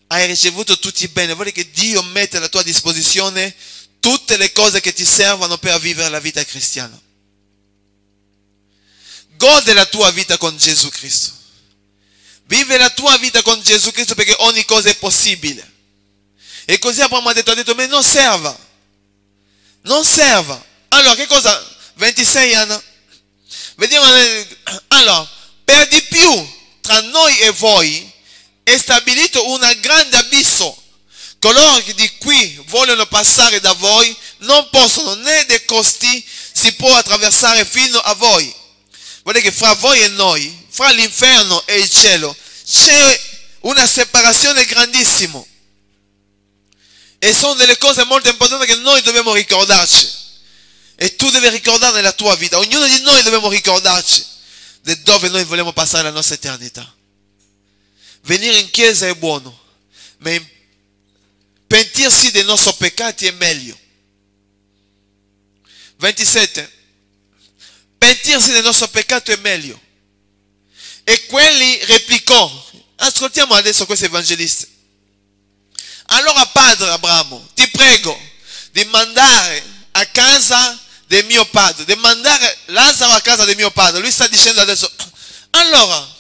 Hai ricevuto tutti i beni. Vuol dire che Dio mette alla tua disposizione tutte le cose che ti servono per vivere la vita cristiana. Gode la tua vita con Gesù Cristo. Vive la tua vita con Gesù Cristo perché ogni cosa è possibile. E così Abramo ha detto, ma non serva. Non serva. Allora, che cosa? 26 anni. Vediamo. Allora, per di più, tra noi e voi, è stabilito un grande abisso. Coloro che di qui vogliono passare da voi non possono, né dei costi si può attraversare fino a voi. Vuol dire che fra voi e noi, fra l'inferno e il cielo, c'è una separazione grandissima. E sono delle cose molto importanti che noi dobbiamo ricordarci. E tu devi ricordare nella tua vita. Ognuno di noi dobbiamo ricordarci di dove noi vogliamo passare la nostra eternità. Venire in chiesa è buono, ma pentirsi dei nostri peccati è meglio. 27. Pentirsi del nostro peccato è meglio. E quelli replicò. Ascoltiamo adesso questo evangelista. Allora padre Abramo, ti prego di mandare a casa del mio padre, di mandare Lazzaro a casa del mio padre. Lui sta dicendo adesso, allora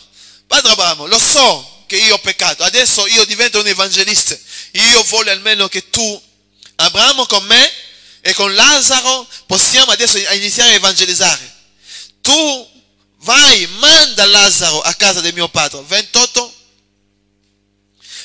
padre Abramo, lo so che io ho peccato, adesso io divento un evangelista, io voglio almeno che tu, Abramo, con me e con Lazzaro possiamo adesso iniziare a evangelizzare. Tu vai, manda Lazzaro a casa del mio padre. 28.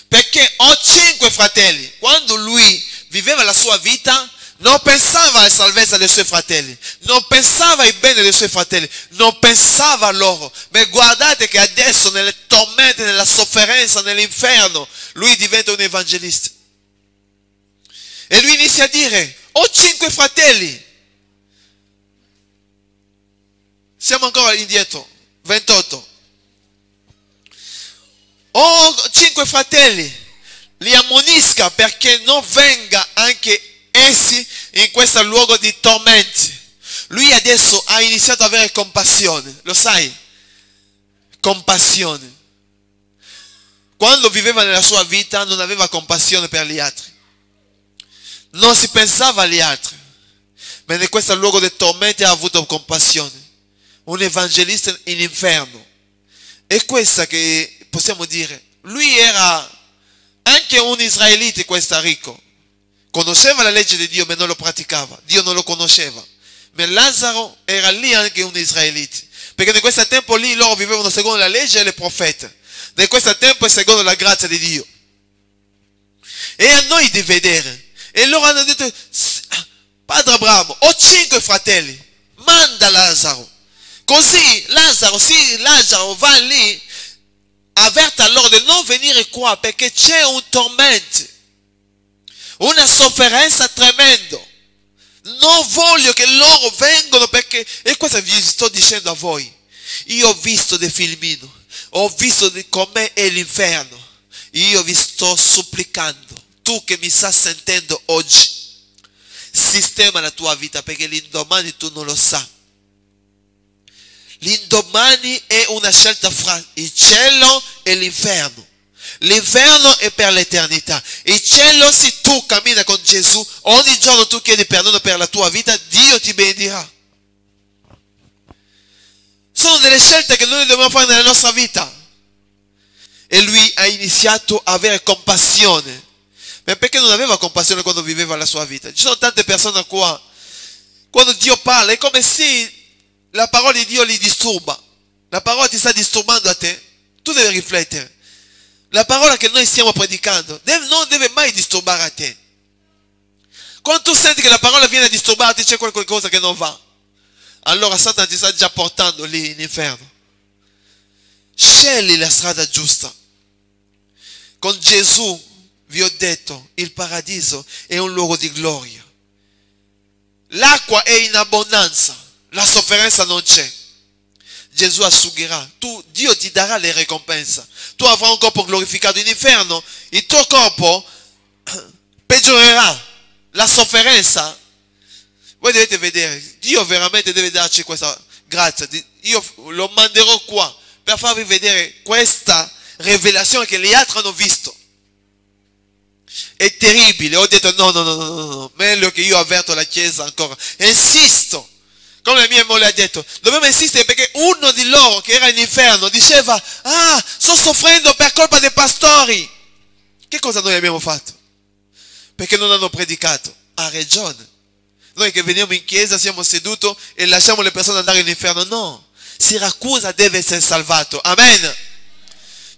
Perché ho 5 fratelli. Quando lui viveva la sua vita, non pensava alla salvezza dei suoi fratelli, non pensava al bene dei suoi fratelli, non pensava a loro. Ma guardate che adesso nelle tormenti, nella sofferenza, nell'inferno, lui diventa un evangelista. E lui inizia a dire, ho 5 fratelli. Siamo ancora indietro. 28. Ho 5 fratelli, li ammonisca perché non venga anche essi in questo luogo di tormenti. Lui adesso ha iniziato ad avere compassione, lo sai? Compassione. Quando viveva nella sua vita non aveva compassione per gli altri. Non si pensava agli altri. Ma in questo luogo di tormenti ha avuto compassione. Un evangelista in inferno. E questa che possiamo dire, lui era anche un israelita, questo ricco. Conosceva la legge di Dio ma non lo praticava. Dio non lo conosceva. Ma Lazzaro era lì anche un israelita. Perché in questo tempo lì loro vivevano secondo la legge e le profete. In questo tempo è secondo la grazia di Dio. E a noi di vedere. E loro hanno detto, padre Abramo, ho 5 fratelli, manda Lazzaro. Così Lazzaro va lì, avverta loro di non venire qua perché c'è un tormento, una sofferenza tremenda. Non voglio che loro vengano perché, e questo vi sto dicendo a voi, io ho visto dei filmini, ho visto com'è l'inferno, io vi sto supplicando, tu che mi stai sentendo oggi, sistema la tua vita perché l'indomani tu non lo sai. L'indomani è una scelta fra il cielo e l'inferno. L'inferno è per l'eternità. Il cielo, se tu cammini con Gesù, ogni giorno tu chiedi perdono per la tua vita, Dio ti benedirà. Sono delle scelte che noi dobbiamo fare nella nostra vita. E lui ha iniziato a avere compassione. Ma perché non aveva compassione quando viveva la sua vita? Ci sono tante persone qua, quando Dio parla, è come se la parola di Dio li disturba. La parola ti sta disturbando a te. Tu devi riflettere. La parola che noi stiamo predicando non deve mai disturbare a te. Quando tu senti che la parola viene a disturbarti, c'è qualcosa che non va. Allora Satana ti sta già portando lì in inferno. Scegli la strada giusta. Con Gesù, vi ho detto, il paradiso è un luogo di gloria. L'acqua è in abbondanza. La sofferenza non c'è. Gesù asciugherà. Dio ti darà le ricompense. Tu avrai un corpo glorificato in inferno. Il tuo corpo peggiorerà. La sofferenza. Voi dovete vedere. Dio veramente deve darci questa grazia. Io lo manderò qua per farvi vedere questa rivelazione che gli altri hanno visto. è terribile. Ho detto no, meglio che io avverto la Chiesa ancora. Insisto, come mia moglie ha detto, dobbiamo insistere perché uno di loro che era in inferno diceva, sto soffrendo per colpa dei pastori. Che cosa noi abbiamo fatto? Perché non hanno predicato. Ha ragione. Noi che veniamo in chiesa siamo seduti e lasciamo le persone andare in inferno. No, si raccusa, deve essere salvato. Amen.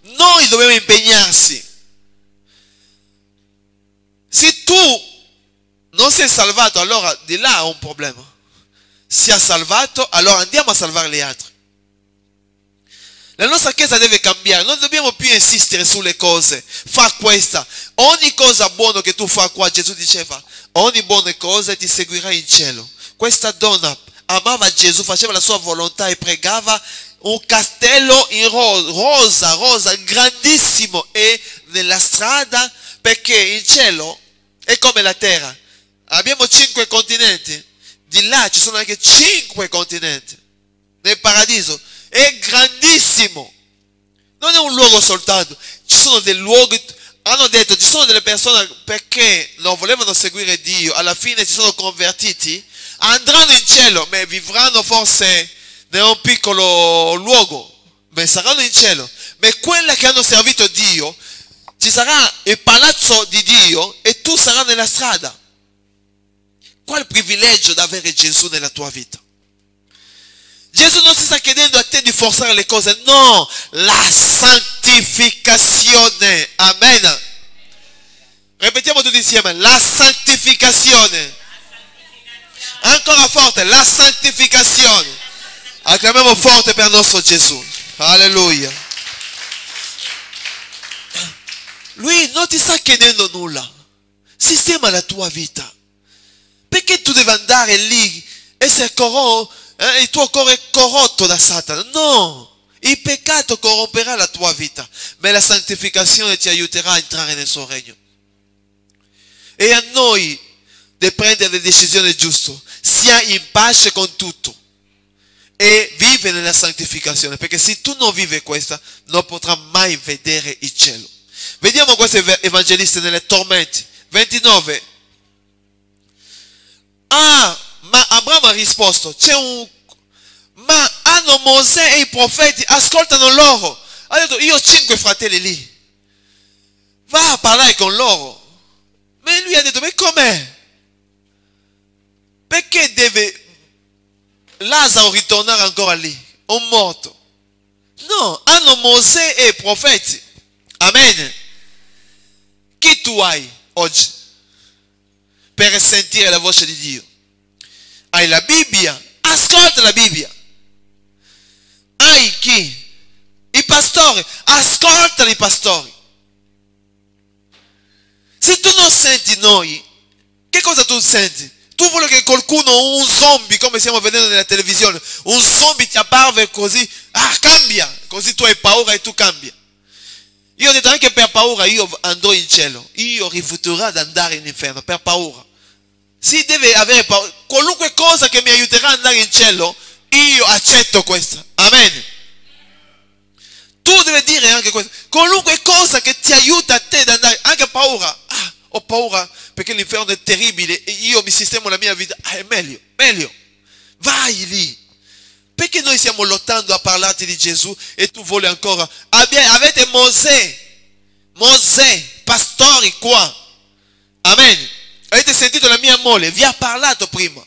Noi dobbiamo impegnarsi. Se tu non sei salvato, allora di là è un problema. Sia salvato, allora andiamo a salvare gli altri. La nostra chiesa deve cambiare, non dobbiamo più insistere sulle cose. Fa questa. Ogni cosa buona che tu fai qua, Gesù diceva, ogni buona cosa ti seguirà in cielo. Questa donna amava Gesù, faceva la sua volontà e pregava un castello in rosa, grandissimo, e nella strada, perché in cielo è come la terra. Abbiamo 5 continenti, di là ci sono anche 5 continenti. Nel paradiso è grandissimo, non è un luogo soltanto, ci sono dei luoghi. Hanno detto, ci sono delle persone perché non volevano seguire Dio, alla fine si sono convertiti, andranno in cielo, ma vivranno forse in un piccolo luogo, ma saranno in cielo. Ma quelle che hanno servito Dio, ci sarà il palazzo di Dio e tu sarai nella strada. Qual privilegio di avere Gesù nella tua vita? Gesù non si sta chiedendo a te di forzare le cose, no, la santificazione. Amen. Ripetiamo tutti insieme, la santificazione. Ancora forte, la santificazione. Acclamiamo forte per il nostro Gesù. Alleluia. Lui non ti sta chiedendo nulla. Sistema la tua vita. Perché tu devi andare lì, essere corrotto? Il tuo cuore è corrotto da Satana. No, il peccato corromperà la tua vita, ma la santificazione ti aiuterà a entrare nel suo regno. E a noi di prendere le decisioni giuste, sia in pace con tutto e vive nella santificazione, perché se tu non vivi questa non potrai mai vedere il cielo. Vediamo questo evangelista nelle tormenti. 29. Ma Abramo ha risposto, ma hanno Mosè e i profeti, ascoltano loro. Ha detto, io ho 5 fratelli lì, va a parlare con loro. Ma lui ha detto, ma com'è? Perché deve Lazzaro ritornare ancora lì, un morto? No, hanno Mosè e i profeti. Amen. Chi tu hai oggi per sentire la voce di Dio? Hai la Bibbia? Ascolta la Bibbia. Hai chi? I pastori. Ascolta i pastori. Se tu non senti noi, che cosa tu senti? Tu vuoi che qualcuno, un zombie, come stiamo vedendo nella televisione, un zombie ti apparve così, cambia, così tu hai paura e tu cambia. Io ho detto anche per paura io andrò in cielo, io rifiuterò ad andare in inferno per paura. Si deve avere paura, qualunque cosa che mi aiuterà ad andare in cielo, io accetto questa. Amen. Tu devi dire anche questo, qualunque cosa che ti aiuta a te ad andare, anche paura. Ho paura perché l'inferno è terribile e io mi sistemo la mia vita. È meglio. Vai lì. Perché noi stiamo lottando a parlarti di Gesù e tu vuoi ancora? Avete Mosè, pastori qua. Amen. Avete sentito la mia moglie? Vi ha parlato prima.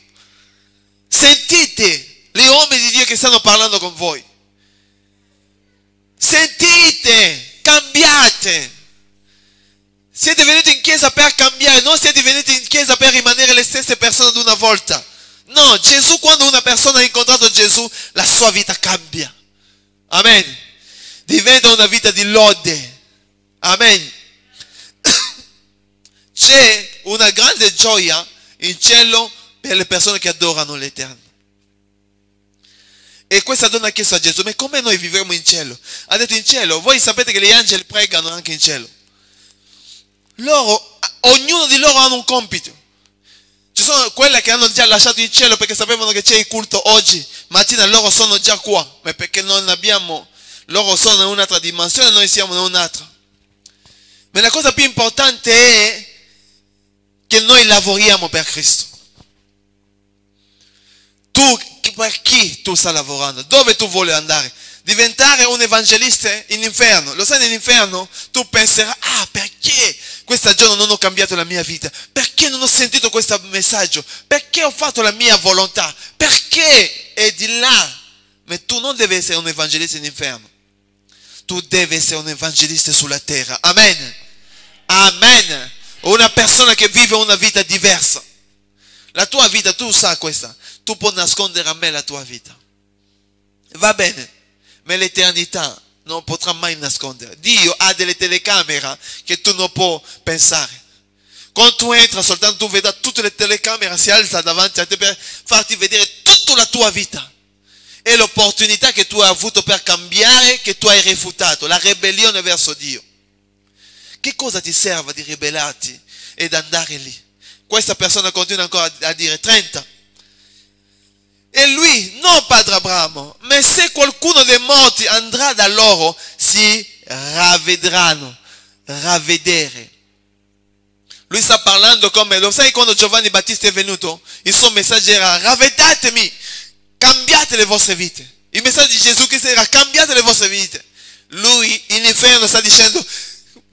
Sentite gli uomini di Dio che stanno parlando con voi. Sentite, cambiate. Siete venuti in chiesa per cambiare, non siete venuti in chiesa per rimanere le stesse persone di una volta. No, Gesù, quando una persona ha incontrato Gesù, la sua vita cambia. Amen. Diventa una vita di lode. Amen. C'è una grande gioia in cielo per le persone che adorano l'Eterno. E questa donna ha chiesto a Gesù, ma come noi vivremo in cielo? Ha detto, in cielo, voi sapete che gli angeli pregano anche in cielo. Ognuno di loro ha un compito. Ci sono quelle che hanno già lasciato il cielo perché sapevano che c'è il culto oggi mattina, loro sono già qua, ma perché non abbiamo, loro sono in un'altra dimensione, noi siamo in un'altra. Ma la cosa più importante è Noi lavoriamo per Cristo. Tu, per chi tu stai lavorando? Dove tu vuoi andare? Diventare un evangelista in inferno. Lo sai, nell'inferno tu penserai, perché questa giorno non ho cambiato la mia vita? Perché non ho sentito questo messaggio? Perché ho fatto la mia volontà? Perché è di là? Ma tu non devi essere un evangelista in inferno. Tu devi essere un evangelista sulla terra. Amen. Amen. Una persona che vive una vita diversa. La tua vita, tu sai questa. Tu puoi nascondere a me la tua vita. Va bene. Ma l'eternità non potrà mai nascondere. Dio ha delle telecamere che tu non puoi pensare. Quando tu entri, soltanto tu vedi tutte le telecamere si alzano davanti a te per farti vedere tutta la tua vita. È l'opportunità che tu hai avuto per cambiare, che tu hai rifiutato. La ribellione verso Dio. Che cosa ti serve di ribellarti ed andare lì? Questa persona continua ancora a dire 30. E lui, non padre Abramo, ma se qualcuno dei morti andrà da loro, si ravvedranno. Ravvedere. Lui sta parlando come, lo sai quando Giovanni Battista è venuto? Il suo messaggio era, ravvedatemi, cambiate le vostre vite. Il messaggio di Gesù Cristo era, cambiate le vostre vite. Lui in inferno sta dicendo,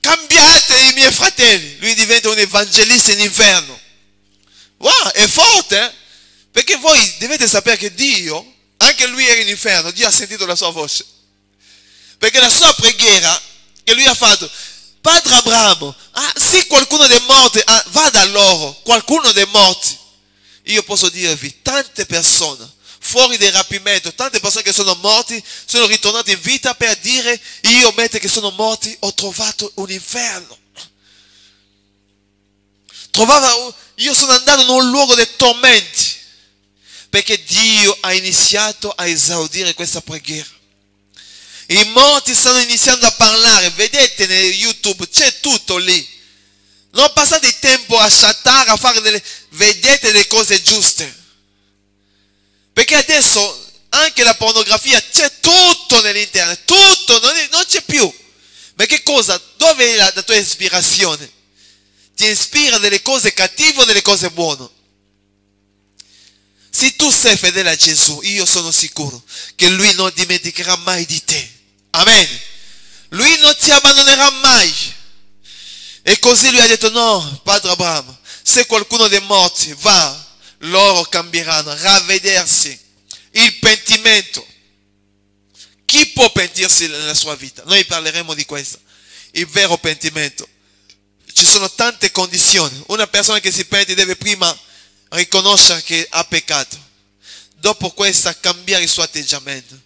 cambiate i miei fratelli. Lui diventa un evangelista in inferno. Wow, è forte, eh? Perché voi dovete sapere che Dio, anche lui era in inferno, Dio ha sentito la sua voce. Perché la sua preghiera che lui ha fatto, padre Abramo, se qualcuno dei morti va da loro, qualcuno dei morti, io posso dirvi, tante persone, fuori del rapimento, tante persone che sono morti, sono ritornate in vita per dire, io mentre che sono morti ho trovato un inferno. Io sono andato in un luogo dei tormenti. Perché Dio ha iniziato a esaudire questa preghiera. I morti stanno iniziando a parlare. Vedete nel YouTube, c'è tutto lì. Non passate tempo a chattare, a fare vedete le cose giuste. Perché adesso anche la pornografia c'è tutto nell'internet. Tutto, non c'è più. Ma che cosa? Dove è la tua ispirazione? Ti ispira delle cose cattive o delle cose buone? Se tu sei fedele a Gesù, io sono sicuro che Lui non dimenticherà mai di te. Amen. Lui non ti abbandonerà mai. E così lui ha detto, no, padre Abramo, se qualcuno dei morti va, loro cambieranno, ravvedersi. Il pentimento. Chi può pentirsi nella sua vita? Noi parleremo di questo. Il vero pentimento. Ci sono tante condizioni. Una persona che si pente deve prima riconoscere che ha peccato, dopo questa cambiare il suo atteggiamento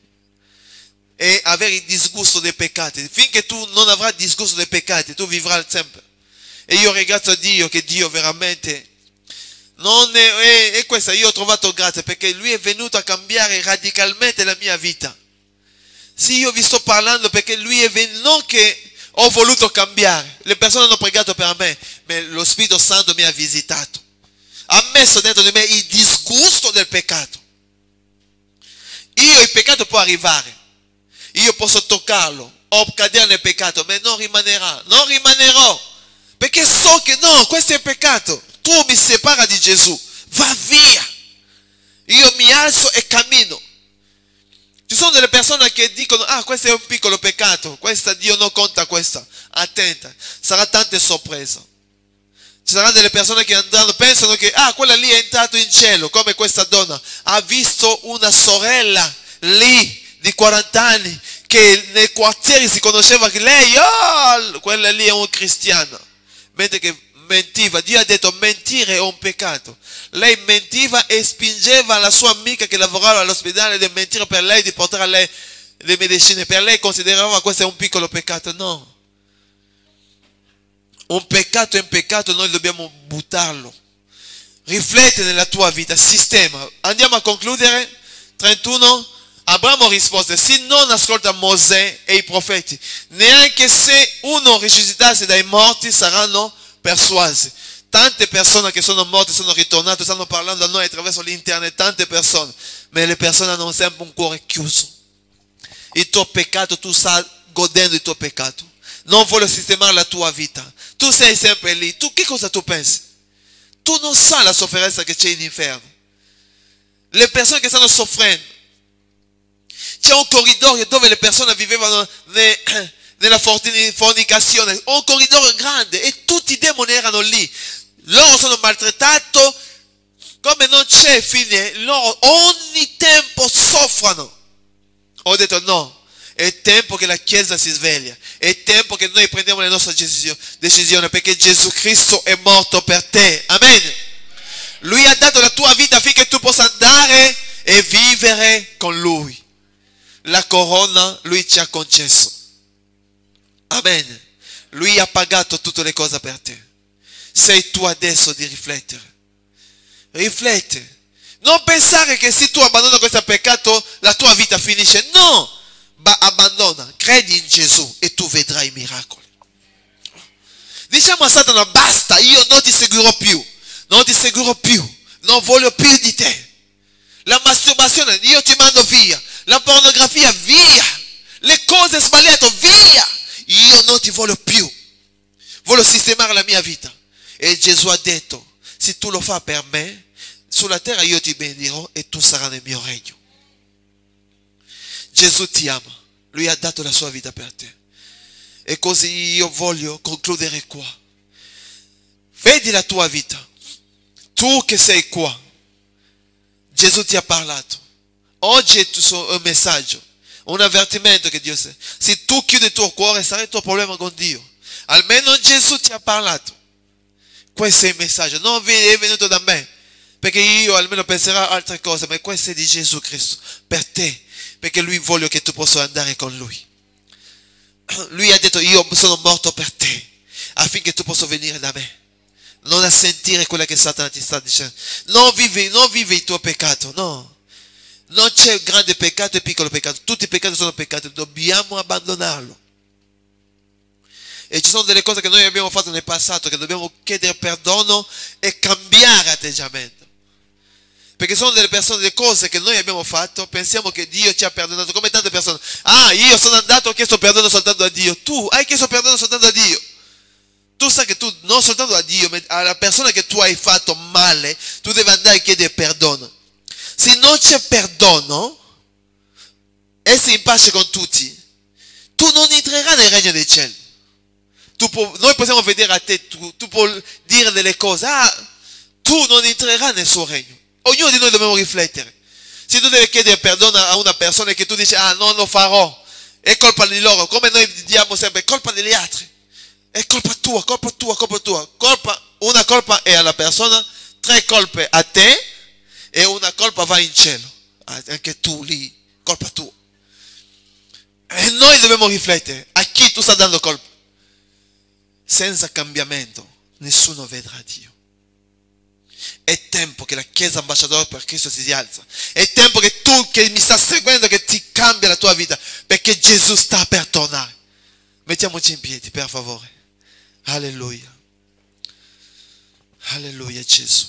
e avere il disgusto dei peccati. Finché tu non avrai il disgusto dei peccati, tu vivrai sempre. E io ringrazio Dio che Dio veramente non è questa. Io ho trovato grazia perché Lui è venuto a cambiare radicalmente la mia vita. Sì, io vi sto parlando perché Lui è venuto, non che ho voluto cambiare, le persone hanno pregato per me, ma lo Spirito Santo mi ha visitato. Ha messo dentro di me il disgusto del peccato. Il peccato può arrivare. Io posso toccarlo o cadere nel peccato, ma non rimanerà. Non rimanerò. Perché so che no, questo è peccato. Tu mi separa di Gesù. Va via. Io mi alzo e cammino. Ci sono delle persone che dicono, questo è un piccolo peccato. Questa Dio non conta questa. Attenta. Sarà tante sorprese. Ci saranno delle persone che andranno, pensano che quella lì è entrato in cielo, come questa donna. Ha visto una sorella lì di 40 anni che nei quartieri si conosceva che lei, quella lì è un cristiano. Mentre che mentiva. Dio ha detto mentire è un peccato. Lei mentiva e spingeva la sua amica che lavorava all'ospedale di mentire per lei, di portare a lei le medicine. Per lei considerava questo è un piccolo peccato. No. Un peccato è un peccato, noi dobbiamo buttarlo. Riflette nella tua vita, sistema. Andiamo a concludere. 31. Abramo rispose, se non ascolta Mosè e i profeti, neanche se uno risuscitasse dai morti saranno persuasi. Tante persone che sono morte sono ritornate, stanno parlando a noi attraverso l'internet, tante persone, ma le persone hanno sempre un cuore chiuso. Il tuo peccato, tu stai godendo il tuo peccato. Non vuole sistemare la tua vita. Tu sei sempre lì. Tu che cosa tu pensi? tu non sai la sofferenza che c'è in inferno. Le persone che stanno soffrendo. C'è un corridoio dove le persone vivevano nella fornicazione, un corridoio grande e tutti i demoni erano lì. Loro sono maltrattati, come non c'è fine, loro ogni tempo soffrono. Ho detto no, è tempo che la Chiesa si sveglia, è tempo che noi prendiamo le nostre decisioni, perché Gesù Cristo è morto per te. Amen. Lui ha dato la tua vita affinché tu possa andare e vivere con Lui. La corona Lui ci ha concesso. Amen. Lui ha pagato tutte le cose per te. Sei tu adesso di riflettere. Riflette. Non pensare che se tu abbandoni questo peccato la tua vita finisce. No. Ma abbandona. Credi in Gesù e tu vedrai i miracoli. Diciamo a Satana, basta, io non ti seguirò più. Non ti seguirò più. Non voglio più di te. La masturbazione, io ti mando via. La pornografia, via. Le cose sbagliate, via. Io non ti voglio più. Voglio sistemare la mia vita. E Gesù ha detto, se tu lo fai per me, sulla terra io ti benedirò e tu sarai nel mio regno. Gesù ti ama. Lui ha dato la sua vita per te. E così io voglio concludere qua. Vedi la tua vita. Tu che sei qua. Gesù ti ha parlato. Oggi è un messaggio, un avvertimento che Dio sa. Se tu chiudi il tuo cuore, sarà il tuo problema con Dio. Almeno Gesù ti ha parlato. Questo è il messaggio. Non è venuto da me, perché io almeno penserò altre cose, ma questo è di Gesù Cristo, per te, perché Lui vuole che tu possa andare con Lui. Lui ha detto, io sono morto per te, affinché tu possa venire da me. Non a sentire quello che Satana ti sta dicendo. Non vivi il tuo peccato, no. Non c'è grande peccato e piccolo peccato. Tutti i peccati sono peccati. Dobbiamo abbandonarlo. E ci sono delle cose che noi abbiamo fatto nel passato che dobbiamo chiedere perdono e cambiare atteggiamento. Perché sono delle persone, delle cose che noi abbiamo fatto, pensiamo che Dio ci ha perdonato. Come tante persone. Ah, io sono andato, ho chiesto perdono soltanto a Dio. Tu hai chiesto perdono soltanto a Dio. Tu sai che tu non soltanto a Dio, ma alla persona che tu hai fatto male, tu devi andare a chiedere perdono. Se non c'è perdono, essere in pace con tutti, tu non entrerai nel regno dei cieli. Noi possiamo vedere a te, tu puoi dire delle cose, tu non entrerai nel suo regno. Ognuno di noi dobbiamo riflettere. Se tu devi chiedere perdono a una persona che tu dici, non lo farò, è colpa di loro, come noi diciamo sempre, è colpa degli altri. È colpa tua. Una colpa è alla persona, 3 colpe a te e una colpa va in cielo. Anche tu lì, colpa tua. E noi dobbiamo riflettere a chi tu stai dando colpa. Senza cambiamento nessuno vedrà Dio. È tempo che la Chiesa ambasciatore per Cristo si alza. È tempo che tu che mi stai seguendo, che ti cambia la tua vita, perché Gesù sta per tornare. Mettiamoci in piedi, per favore. Alleluia. Alleluia, Gesù.